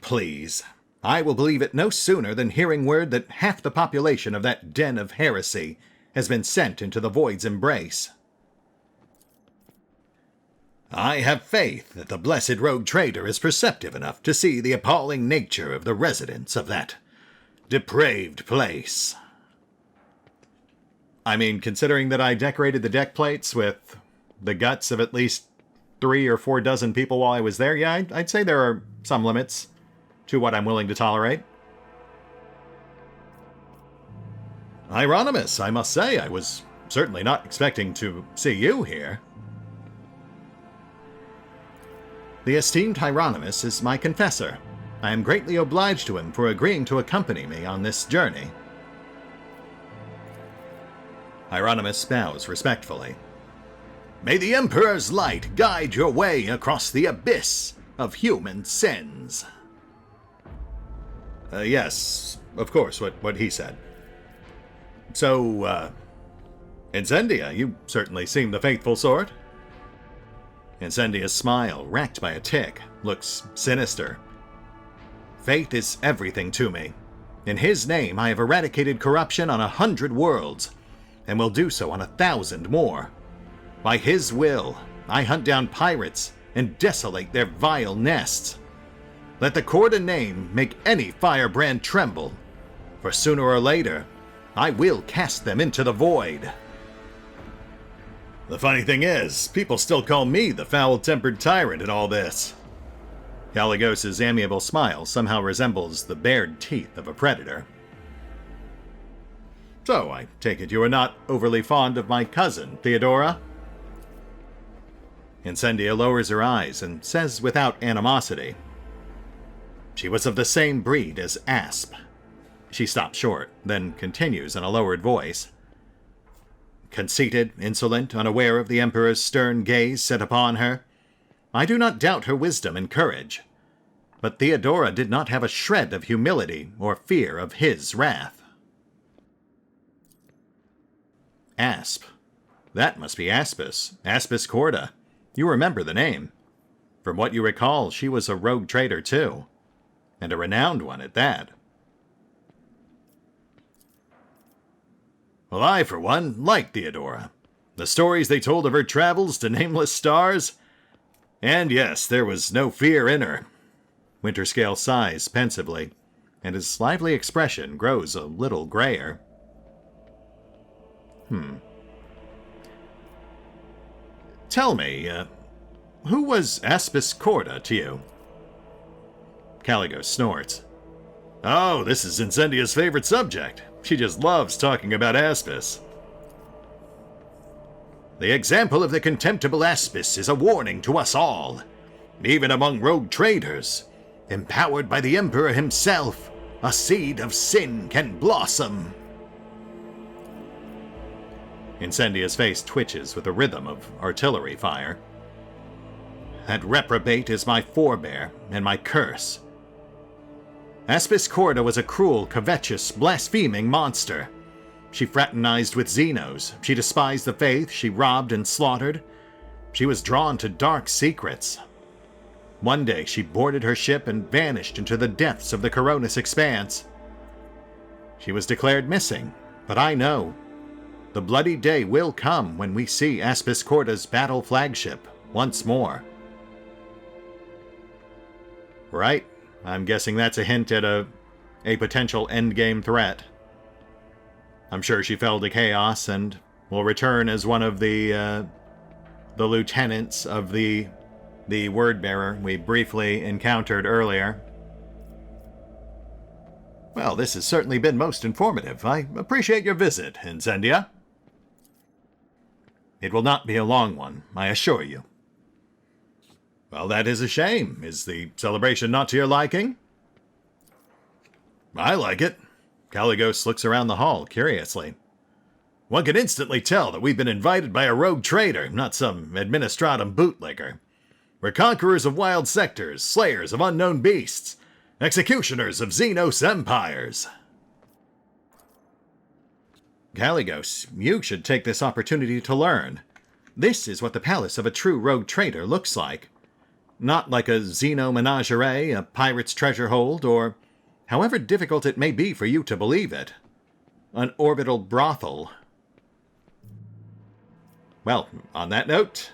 Please, I will believe it no sooner than hearing word that half the population of that den of heresy has been sent into the Void's embrace. I have faith that the blessed rogue trader is perceptive enough to see the appalling nature of the residents of that depraved place. I mean, considering that I decorated the deck plates with the guts of at least 3 or 4 dozen people while I was there, yeah, I'd say there are some limits to what I'm willing to tolerate. Hieronymus, I must say, I was certainly not expecting to see you here. The esteemed Hieronymus is my confessor. I am greatly obliged to him for agreeing to accompany me on this journey. Hieronymus bows respectfully. May the Emperor's light guide your way across the abyss of human sins. Yes, of course, what he said. So, Incendia, you certainly seem the faithful sort. Incendia's smile, racked by a tic, looks sinister. Faith is everything to me. In his name, I have eradicated corruption on 100 worlds, and will do so on 1,000 more. By his will, I hunt down pirates and desolate their vile nests. Let the Corda name make any firebrand tremble, for sooner or later, I will cast them into the void. The funny thing is, people still call me the foul-tempered tyrant in all this. Caligos' amiable smile somehow resembles the bared teeth of a predator. So, I take it you are not overly fond of my cousin, Theodora? Incendia lowers her eyes and says without animosity, She was of the same breed as Asp. She stops short, then continues in a lowered voice. Conceited, insolent, unaware of the Emperor's stern gaze set upon her, I do not doubt her wisdom and courage. But Theodora did not have a shred of humility or fear of his wrath. Asp. That must be Aspis. Aspis Corda. You remember the name. From what you recall, she was a rogue trader too. And a renowned one at that. Well, I, for one, liked Theodora. The stories they told of her travels to nameless stars. And yes, there was no fear in her. Winterscale sighs pensively, and his lively expression grows a little grayer. Tell me, who was Aspis Corda to you? Caligo snorts. Oh, this is Incendia's favorite subject. She just loves talking about Aspis. The example of the contemptible Aspis is a warning to us all. Even among rogue traders, empowered by the Emperor himself, a seed of sin can blossom. Incendia's face twitches with the rhythm of artillery fire. That reprobate is my forebear and my curse. Aspis Corda was a cruel, covetous, blaspheming monster. She fraternized with Xenos. She despised the faith. She robbed and slaughtered. She was drawn to dark secrets. One day she boarded her ship and vanished into the depths of the Coronis expanse. She was declared missing, but I know. The bloody day will come when we see Aspis Corda's battle flagship once more. Right. I'm guessing that's a hint at a potential endgame threat. I'm sure she fell to chaos and will return as one of the lieutenants of the word-bearer we briefly encountered earlier. Well, this has certainly been most informative. I appreciate your visit, Incendia. It will not be a long one, I assure you. Well, that is a shame. Is the celebration not to your liking? I like it. Caligos looks around the hall curiously. One can instantly tell that we've been invited by a rogue trader, not some administratum bootlegger. We're conquerors of wild sectors, slayers of unknown beasts, executioners of Xenos empires. Caligos, you should take this opportunity to learn. This is what the palace of a true rogue trader looks like. Not like a Xeno menagerie, a pirate's treasure hold, or, however difficult it may be for you to believe it, an orbital brothel. Well, on that note,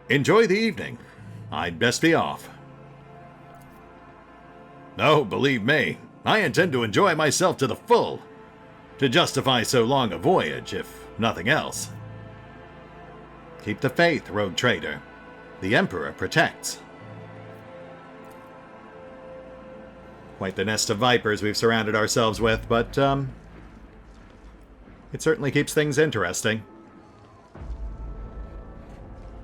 enjoy the evening. I'd best be off. No, believe me, I intend to enjoy myself to the full, to justify so long a voyage, if nothing else. Keep the faith, rogue trader. The Emperor protects. Quite the nest of vipers we've surrounded ourselves with, but, it certainly keeps things interesting.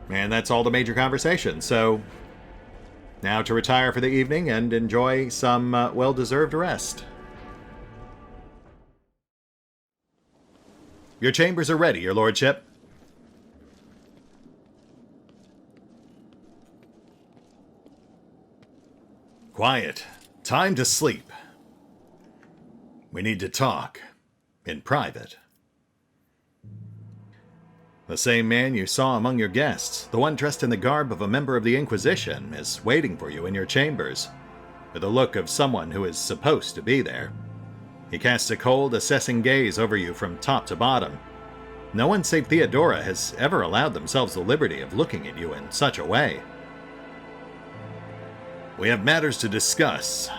And that's all the major conversation, so now to retire for the evening and enjoy some well-deserved rest. Your chambers are ready, your lordship. Quiet. Time to sleep. We need to talk. In private. The same man you saw among your guests, the one dressed in the garb of a member of the Inquisition, is waiting for you in your chambers, with the look of someone who is supposed to be there. He casts a cold, assessing gaze over you from top to bottom. No one save Theodora has ever allowed themselves the liberty of looking at you in such a way. We have matters to discuss,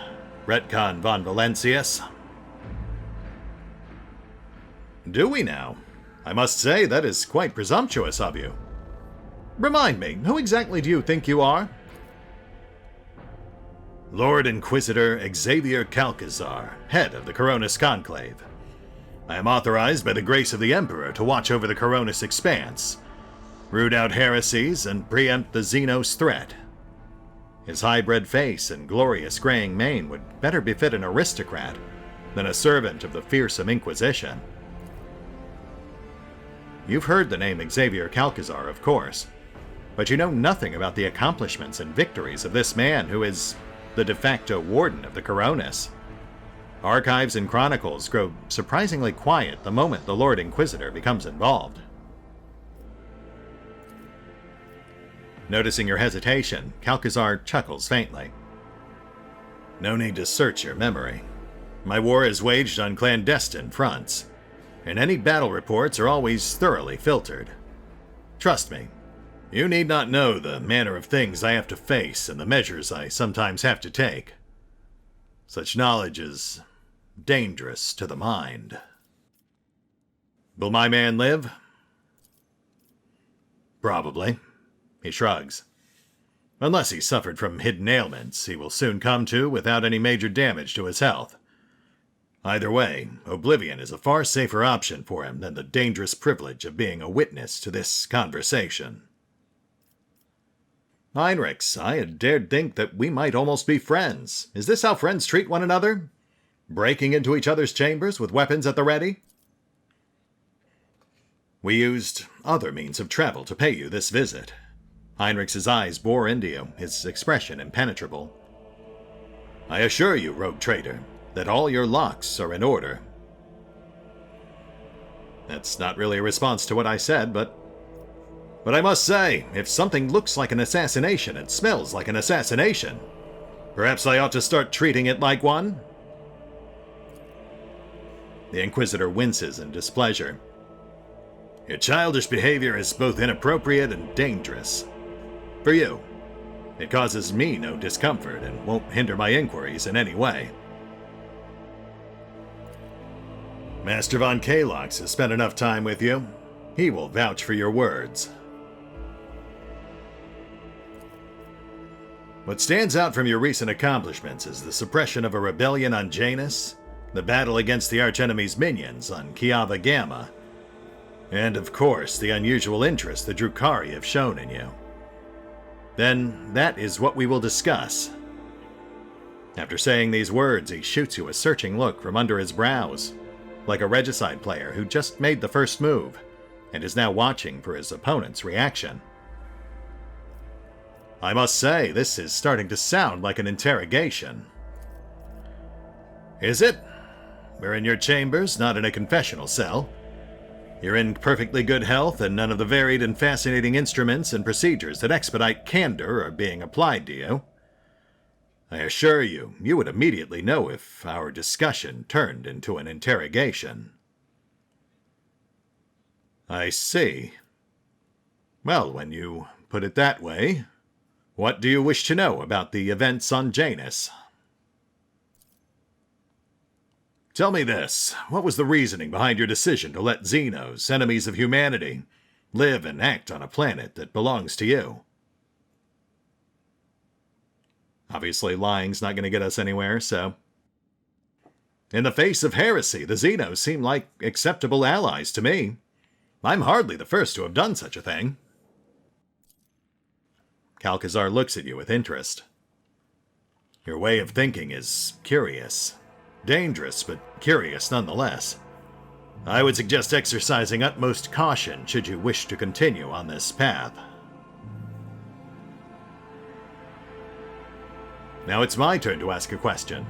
Retcon von Valentius. Do we now? I must say that is quite presumptuous of you. Remind me, who exactly do you think you are? Lord Inquisitor Xavier Calcazar, head of the Coronis Conclave. I am authorized by the grace of the Emperor to watch over the Coronis expanse, root out heresies, and preempt the Xenos threat. His high-bred face and glorious graying mane would better befit an aristocrat than a servant of the fearsome Inquisition. You've heard the name Xavier Calcazar, of course. but you know nothing about the accomplishments and victories of this man who is the de facto warden of the Coronis. Archives and chronicles grow surprisingly quiet the moment the Lord Inquisitor becomes involved. Noticing your hesitation, Kalkazar chuckles faintly. No need to search your memory. My war is waged on clandestine fronts, and any battle reports are always thoroughly filtered. Trust me, you need not know the manner of things I have to face and the measures I sometimes have to take. Such knowledge is dangerous to the mind. Will my man live? Probably. He shrugs. Unless he suffered from hidden ailments, he will soon come to without any major damage to his health. Either way, oblivion is a far safer option for him than the dangerous privilege of being a witness to this conversation. Heinrichs, I had dared think that we might almost be friends. Is this how friends treat one another? Breaking into each other's chambers with weapons at the ready? We used other means of travel to pay you this visit. Heinrich's eyes bore into you, his expression impenetrable. I assure you, rogue trader, that all your locks are in order. That's not really a response to what I said, but I must say, if something looks like an assassination and smells like an assassination, perhaps I ought to start treating it like one? The Inquisitor winces in displeasure. Your childish behavior is both inappropriate and dangerous. For you, it causes me no discomfort and won't hinder my inquiries in any way. Master von Kalox has spent enough time with you. He will vouch for your words. What stands out from your recent accomplishments is the suppression of a rebellion on Janus, the battle against the archenemy's minions on Kiava Gamma, and of course the unusual interest the Drukhari have shown in you. Then that is what we will discuss. After saying these words, he shoots you a searching look from under his brows, like a regicide player who just made the first move, and is now watching for his opponent's reaction. I must say, this is starting to sound like an interrogation. Is it? We're in your chambers, not in a confessional cell. You're in perfectly good health, and none of the varied and fascinating instruments and procedures that expedite candor are being applied to you. I assure you, you would immediately know if our discussion turned into an interrogation. I see. Well, when you put it that way, what do you wish to know about the events on Janus? Tell me this, what was the reasoning behind your decision to let Xenos, enemies of humanity, live and act on a planet that belongs to you? Obviously, lying's not going to get us anywhere, so... In the face of heresy, the Xenos seem like acceptable allies to me. I'm hardly the first to have done such a thing. Kalkazar looks at you with interest. Your way of thinking is curious. Dangerous, but curious nonetheless. I would suggest exercising utmost caution should you wish to continue on this path. Now it's my turn to ask a question.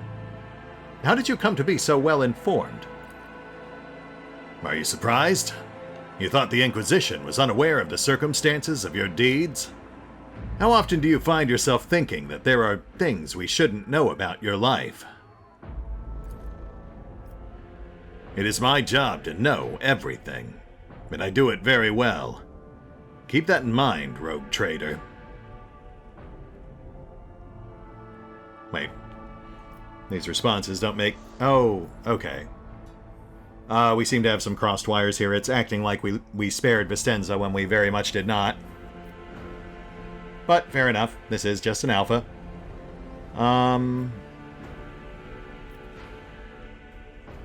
How did you come to be so well informed? Are you surprised? You thought the Inquisition was unaware of the circumstances of your deeds? How often do you find yourself thinking that there are things we shouldn't know about your life? It is my job to know everything, and I do it very well. Keep that in mind, rogue trader. Wait. These responses don't make... Oh, okay. We seem to have some crossed wires here. It's acting like we spared Vistenza when we very much did not. But, fair enough. This is just an alpha.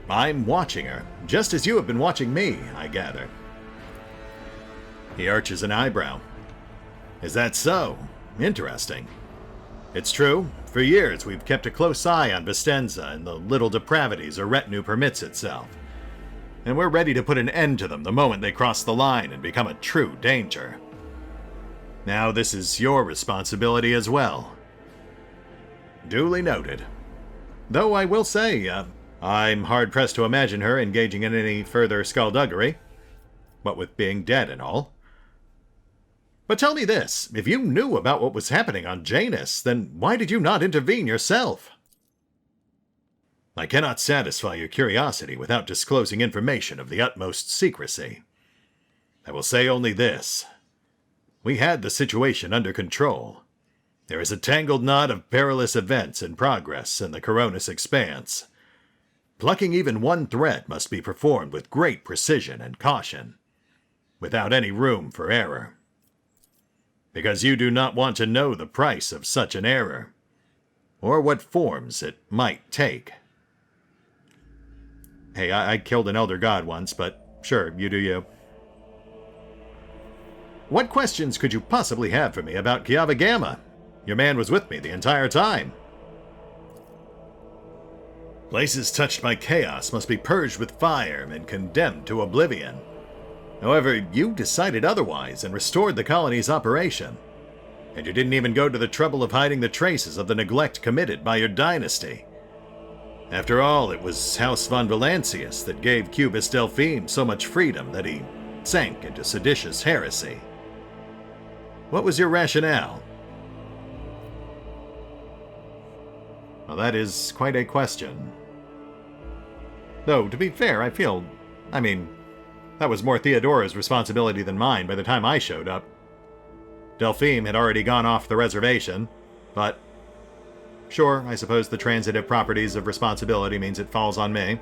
I'm watching her, just as you have been watching me, I gather. He arches an eyebrow. Is that so? Interesting. It's true. For years, we've kept a close eye on Vistenza and the little depravities her retinue permits itself. And we're ready to put an end to them the moment they cross the line and become a true danger. Now this is your responsibility as well. Duly noted. Though I will say, I'm hard-pressed to imagine her engaging in any further skullduggery, what with being dead and all. But tell me this, if you knew about what was happening on Janus, then why did you not intervene yourself? I cannot satisfy your curiosity without disclosing information of the utmost secrecy. I will say only this. We had the situation under control. There is a tangled knot of perilous events in progress in the Coronis Expanse. Plucking even one thread must be performed with great precision and caution, without any room for error. Because you do not want to know the price of such an error, or what forms it might take. Hey, I killed an Elder God once, but sure, you do you. What questions could you possibly have for me about Kiava Gamma? Your man was with me the entire time. Places touched by chaos must be purged with fire and condemned to oblivion. However, you decided otherwise and restored the colony's operation. And you didn't even go to the trouble of hiding the traces of the neglect committed by your dynasty. After all, it was House von Valancius that gave Cubist Delphine so much freedom that he sank into seditious heresy. What was your rationale? Well, that is quite a question. Though, to be fair, I mean, that was more Theodora's responsibility than mine by the time I showed up. Delphine had already gone off the reservation, but sure, I suppose the transitive properties of responsibility means it falls on me.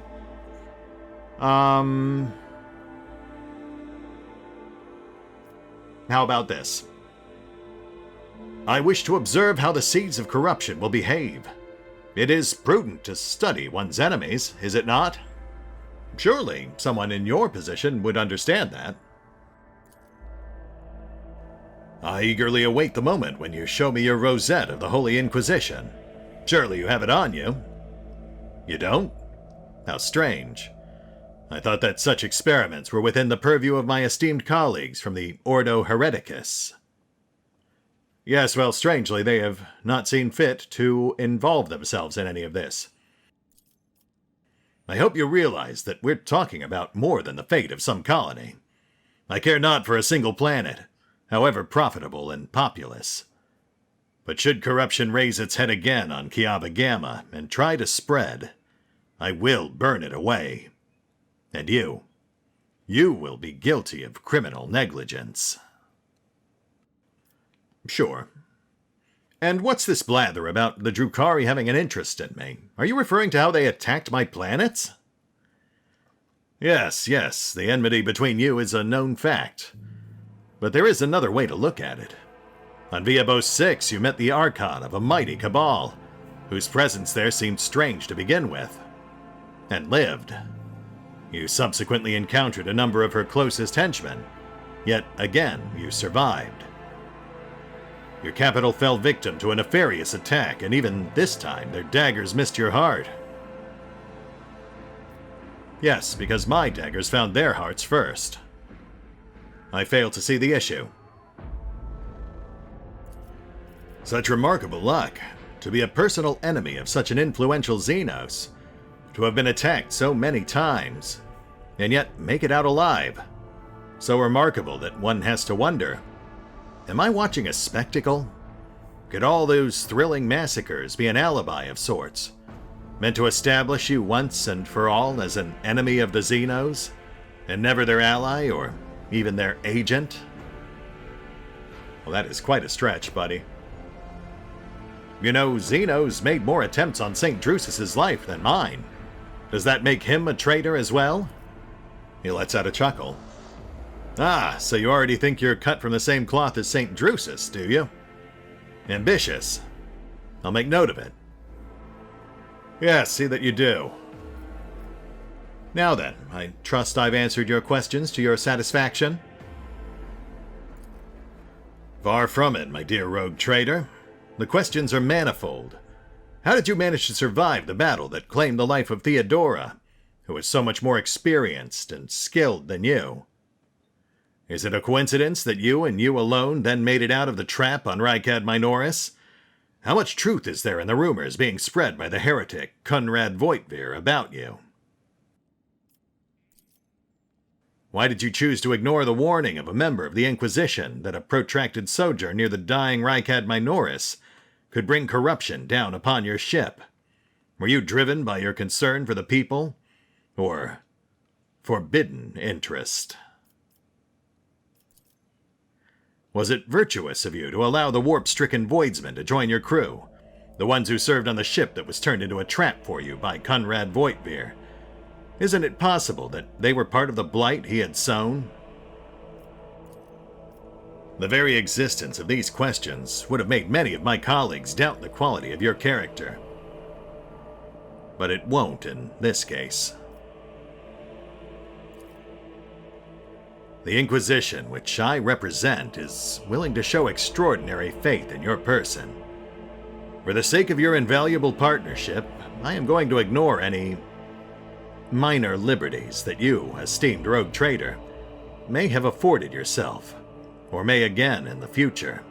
How about this? I wish to observe how the seeds of corruption will behave. It is prudent to study one's enemies, is it not? Surely, someone in your position would understand that. I eagerly await the moment when you show me your rosette of the Holy Inquisition. Surely you have it on you. You don't? How strange. I thought that such experiments were within the purview of my esteemed colleagues from the Ordo Hereticus. Yes, well, strangely, they have not seen fit to involve themselves in any of this. I hope you realize that we're talking about more than the fate of some colony. I care not for a single planet, however profitable and populous. But should corruption raise its head again on Kiava Gamma and try to spread, I will burn it away. And you will be guilty of criminal negligence. Sure. And what's this blather about the Drukhari having an interest in me? Are you referring to how they attacked my planets? Yes, the enmity between you is a known fact. But there is another way to look at it. On Viabos 6, you met the Archon of a mighty cabal, whose presence there seemed strange to begin with, and lived. You subsequently encountered a number of her closest henchmen, yet again you survived. Your capital fell victim to a nefarious attack, and even this time their daggers missed your heart. Yes, because my daggers found their hearts first. I fail to see the issue. Such remarkable luck, to be a personal enemy of such an influential Xenos, to have been attacked so many times, and yet make it out alive. So remarkable that one has to wonder, am I watching a spectacle? Could all those thrilling massacres be an alibi of sorts, meant to establish you once and for all as an enemy of the Xenos, and never their ally or even their agent? Well, that is quite a stretch, buddy. You know, Xenos made more attempts on St. Drusus's life than mine. Does that make him a traitor as well? He lets out a chuckle. Ah, so you already think you're cut from the same cloth as St. Drusus, do you? Ambitious. I'll make note of it. Yes, see that you do. Now then, I trust I've answered your questions to your satisfaction? Far from it, my dear rogue trader. The questions are manifold. How did you manage to survive the battle that claimed the life of Theodora, who was so much more experienced and skilled than you? Is it a coincidence that you and you alone then made it out of the trap on Rykad Minoris? How much truth is there in the rumors being spread by the heretic Conrad Voigtveer about you? Why did you choose to ignore the warning of a member of the Inquisition that a protracted sojourn near the dying Rykad Minoris could bring corruption down upon your ship? Were you driven by your concern for the people, or forbidden interest? Was it virtuous of you to allow the warp-stricken voidsmen to join your crew, the ones who served on the ship that was turned into a trap for you by Conrad Voigtveer? Isn't it possible that they were part of the blight he had sown? The very existence of these questions would have made many of my colleagues doubt the quality of your character. But it won't in this case. The Inquisition, which I represent, is willing to show extraordinary faith in your person. For the sake of your invaluable partnership, I am going to ignore any minor liberties that you, esteemed rogue trader, may have afforded yourself, or may again in the future.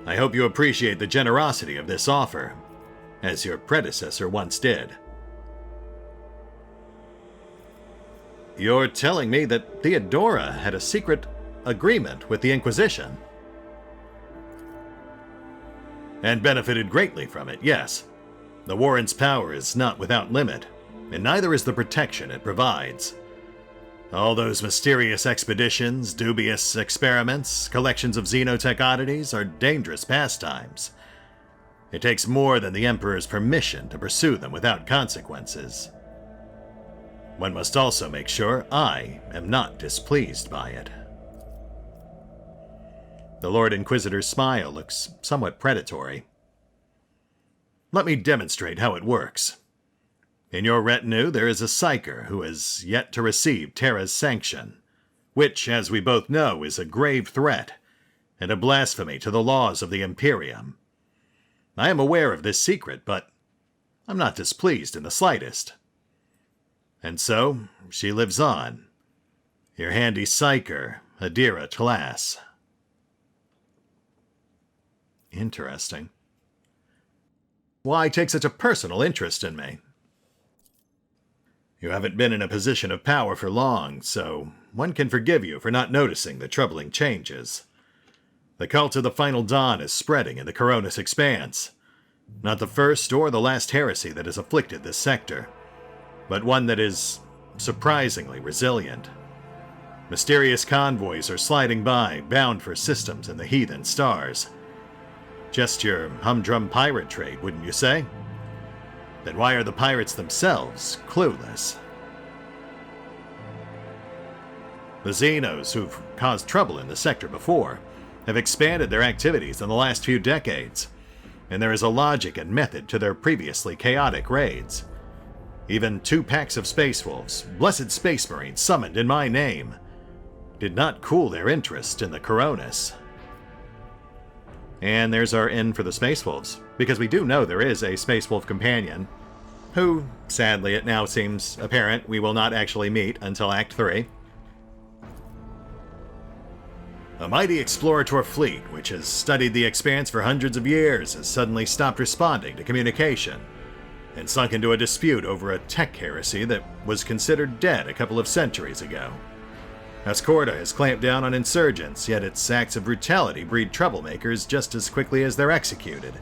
I hope you appreciate the generosity of this offer, as your predecessor once did. You're telling me that Theodora had a secret agreement with the Inquisition? And benefited greatly from it, yes. The Warren's power is not without limit, and neither is the protection it provides. All those mysterious expeditions, dubious experiments, collections of xenotech oddities are dangerous pastimes. It takes more than the Emperor's permission to pursue them without consequences. One must also make sure I am not displeased by it. The Lord Inquisitor's smile looks somewhat predatory. Let me demonstrate how it works. In your retinue there is a psyker who has yet to receive Terra's sanction, which, as we both know, is a grave threat and a blasphemy to the laws of the Imperium. I am aware of this secret, but I'm not displeased in the slightest. And so, she lives on. Your handy psyker, Adira Tlass. Interesting. Why take such a personal interest in me? You haven't been in a position of power for long, so one can forgive you for not noticing the troubling changes. The cult of the Final Dawn is spreading in the Coronis Expanse. Not the first or the last heresy that has afflicted this sector, but one that is surprisingly resilient. Mysterious convoys are sliding by, bound for systems in the heathen stars. Just your humdrum pirate trade, wouldn't you say? Then why are the pirates themselves clueless? The Xenos, who've caused trouble in the sector before, have expanded their activities in the last few decades, and there is a logic and method to their previously chaotic raids. Even 2 packs of Space Wolves, blessed Space Marines summoned in my name, did not cool their interest in the Coronis. And there's our in for the Space Wolves, because we do know there is a Space Wolf companion, who, sadly it now seems apparent, we will not actually meet until Act 3. A mighty explorator fleet, which has studied the Expanse for hundreds of years, has suddenly stopped responding to communication, and sunk into a dispute over a tech heresy that was considered dead a couple of centuries ago. Ascorda has clamped down on insurgents, yet its acts of brutality breed troublemakers just as quickly as they're executed.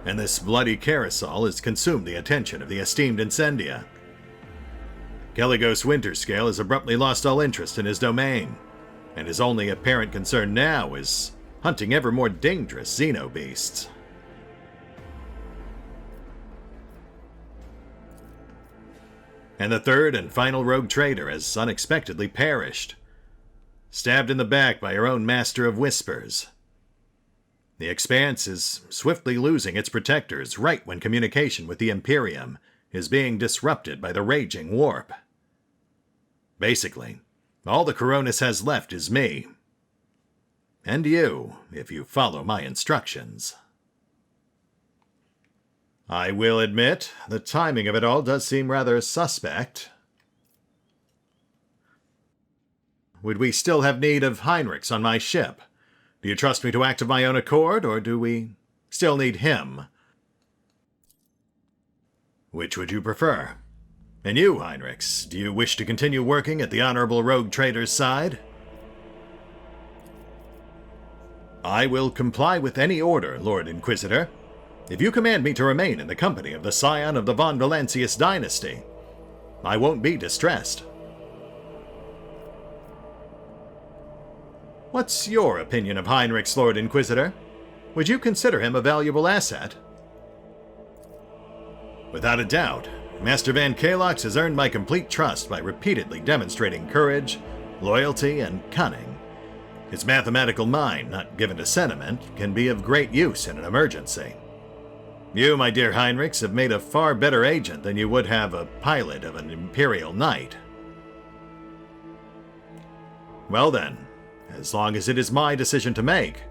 And this bloody carousel has consumed the attention of the esteemed Incendia. Kelligos Winterscale has abruptly lost all interest in his domain, and his only apparent concern now is hunting ever more dangerous xenobeasts. And the third and final rogue trader has unexpectedly perished, stabbed in the back by her own Master of Whispers. The Expanse is swiftly losing its protectors right when communication with the Imperium is being disrupted by the raging warp. Basically, all the Coronis has left is me. And you, if you follow my instructions. I will admit, the timing of it all does seem rather suspect. would we still have need of Heinrichs on my ship? Do you trust me to act of my own accord, or do we still need him? Which would you prefer? And you, Heinrichs, do you wish to continue working at the Honorable Rogue Trader's side? I will comply with any order, Lord Inquisitor. If you command me to remain in the company of the scion of the Von Valancius dynasty, I won't be distressed. What's your opinion of Heinrichs, Lord Inquisitor? Would you consider him a valuable asset? Without a doubt, Master Van Kalox has earned my complete trust by repeatedly demonstrating courage, loyalty, and cunning. His mathematical mind, not given to sentiment, can be of great use in an emergency. You, my dear Heinrichs, have made a far better agent than you would have a pilot of an Imperial Knight. Well then, as long as it is my decision to make,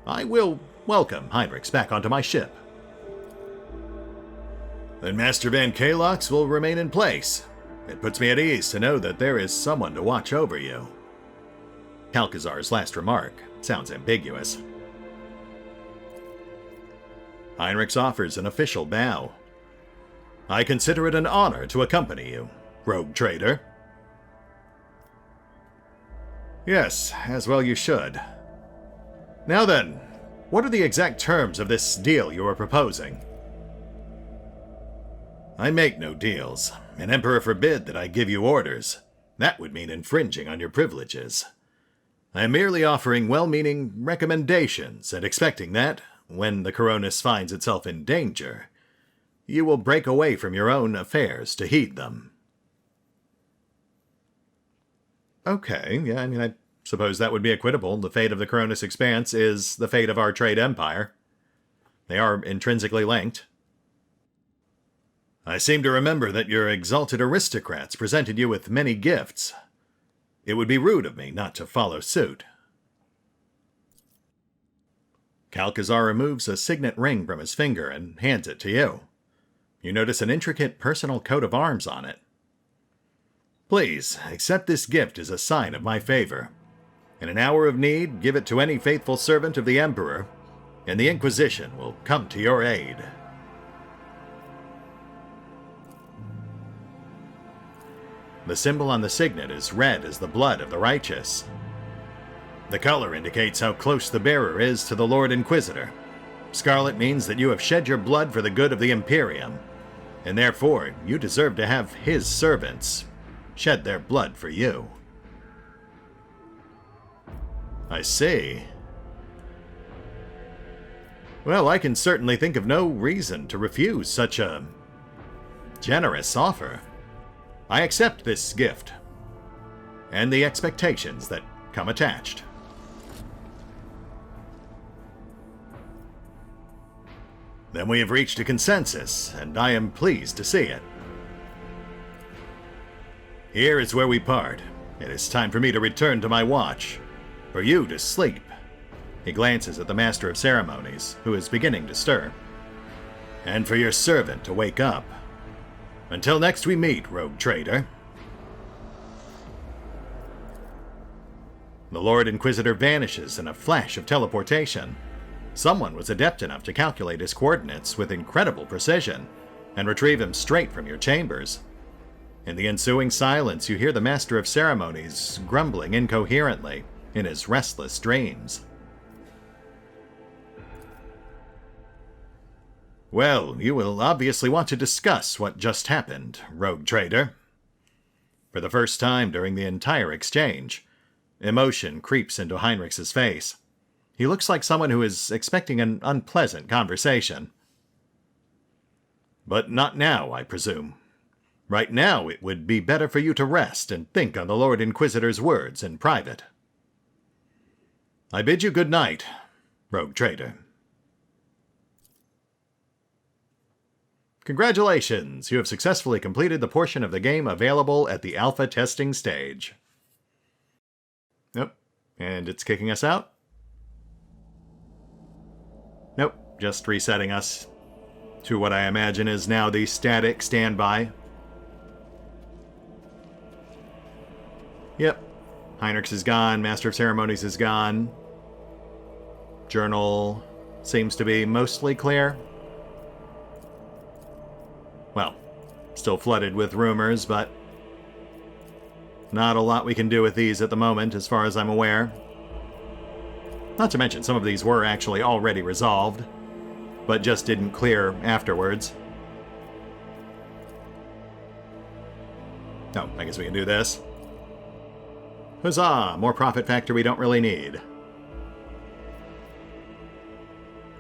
I will welcome Heinrichs back onto my ship. Then Master Van Kalox will remain in place. It puts me at ease to know that there is someone to watch over you. Kalkazar's last remark sounds ambiguous. Heinrichs offers an official bow. I consider it an honor to accompany you, Rogue Trader. Yes, as well you should. Now then, what are the exact terms of this deal you are proposing? I make no deals. An emperor forbid that I give you orders. That would mean infringing on your privileges. I am merely offering well-meaning recommendations and expecting that, when the Coronis finds itself in danger, you will break away from your own affairs to heed them. Okay, yeah, I suppose that would be equitable. The fate of the Coronis Expanse is the fate of our trade empire. They are intrinsically linked. I seem to remember that your exalted aristocrats presented you with many gifts. It would be rude of me not to follow suit. Kalkazar removes a signet ring from his finger and hands it to you. You notice an intricate personal coat of arms on it. Please, accept this gift as a sign of my favor. In an hour of need, give it to any faithful servant of the Emperor, and the Inquisition will come to your aid. The symbol on the signet is red as the blood of the righteous. The color indicates how close the bearer is to the Lord Inquisitor. Scarlet means that you have shed your blood for the good of the Imperium, and therefore you deserve to have his servants shed their blood for you. I see. Well, I can certainly think of no reason to refuse such a generous offer. I accept this gift, and the expectations that come attached. Then we have reached a consensus, and I am pleased to see it. Here is where we part. It is time for me to return to my watch, for you to sleep. He glances at the Master of Ceremonies, who is beginning to stir, and for your servant to wake up. Until next we meet, Rogue Trader. The Lord Inquisitor vanishes in a flash of teleportation. Someone was adept enough to calculate his coordinates with incredible precision and retrieve him straight from your chambers. In the ensuing silence, you hear the Master of Ceremonies grumbling incoherently in his restless dreams. Well, you will obviously want to discuss what just happened, Rogue Trader. For the first time during the entire exchange, emotion creeps into Heinrichs' face. He looks like someone who is expecting an unpleasant conversation. But not now, I presume. Right now, it would be better for you to rest and think on the Lord Inquisitor's words in private. I bid you good night, Rogue Trader. Congratulations! You have successfully completed the portion of the game available at the alpha testing stage. Nope. And it's kicking us out? Nope. Just resetting us to what I imagine is now the static standby. Yep. Heinrichs is gone. Master of Ceremonies is gone. Journal seems to be mostly clear. Well, still flooded with rumors, but not a lot we can do with these at the moment, as far as I'm aware. Not to mention, some of these were actually already resolved, but just didn't clear afterwards. Oh, I guess we can do this. Huzzah! More profit factor we don't really need.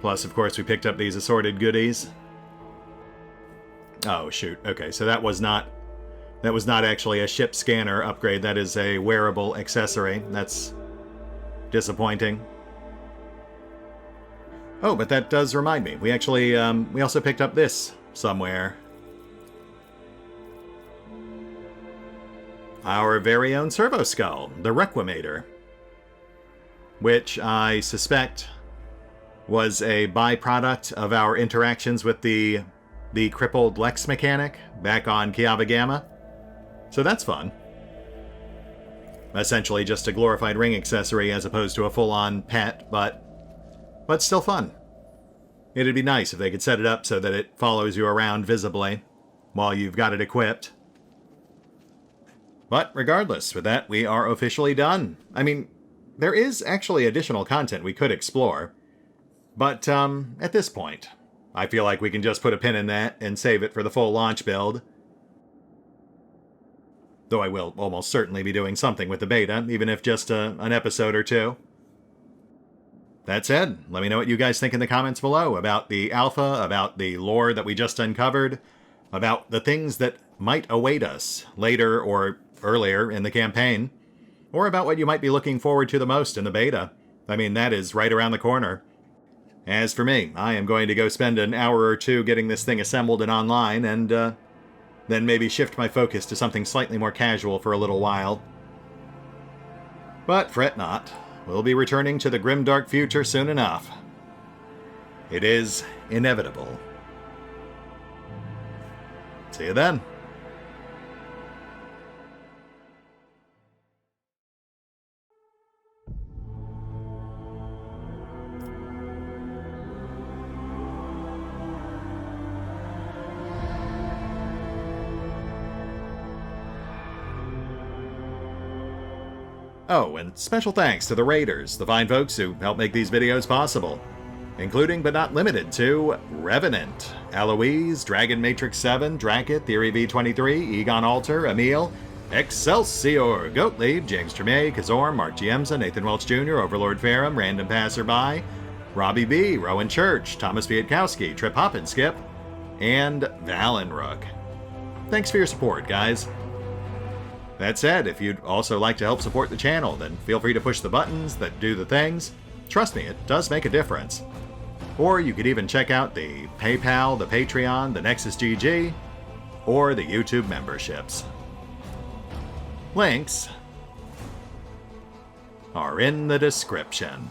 Plus, of course, we picked up these assorted goodies. Oh, shoot. Okay, so that was not actually a ship scanner upgrade. That is a wearable accessory. That's disappointing. Oh, but that does remind me. We actually, we also picked up this somewhere. Our very own Servo Skull, the Requimator. Which I suspect was a byproduct of our interactions with the crippled Lex mechanic back on Kiava Gamma. So that's fun. Essentially just a glorified ring accessory as opposed to a full-on pet, but still fun. It'd be nice if they could set it up so that it follows you around visibly while you've got it equipped. But regardless, with that, we are officially done. I mean, there is actually additional content we could explore. But, at this point, I feel like we can just put a pin in that and save it for the full launch build. Though I will almost certainly be doing something with the beta, even if just an episode or two. That said, let me know what you guys think in the comments below about the alpha, about the lore that we just uncovered, about the things that might await us later or earlier in the campaign, or about what you might be looking forward to the most in the beta. I mean, that is right around the corner. As for me, I am going to go spend an hour or two getting this thing assembled and online, and then maybe shift my focus to something slightly more casual for a little while. But fret not, we'll be returning to the grimdark future soon enough. It is inevitable. See you then. Oh, and special thanks to the Raiders, the fine folks who help make these videos possible. Including but not limited to Revenant, Alois, Dragon Matrix 7, Drakiith, Theory V23, EgonAlter, Emile, Exsellsior, Gottlieb, James Trimmier, Kazorm, Mark Giemza, Nathan Welch Jr., OverlordPherom, RandomPassrby, RobbyB, Rowan Church, Tomasz Piątkowski, Triphoppenskip, and Valinrook. Thanks for your support, guys. That said, if you'd also like to help support the channel, then feel free to push the buttons that do the things. Trust me, it does make a difference. Or you could even check out the PayPal, the Patreon, the Nexus GG, or the YouTube memberships. Links are in the description.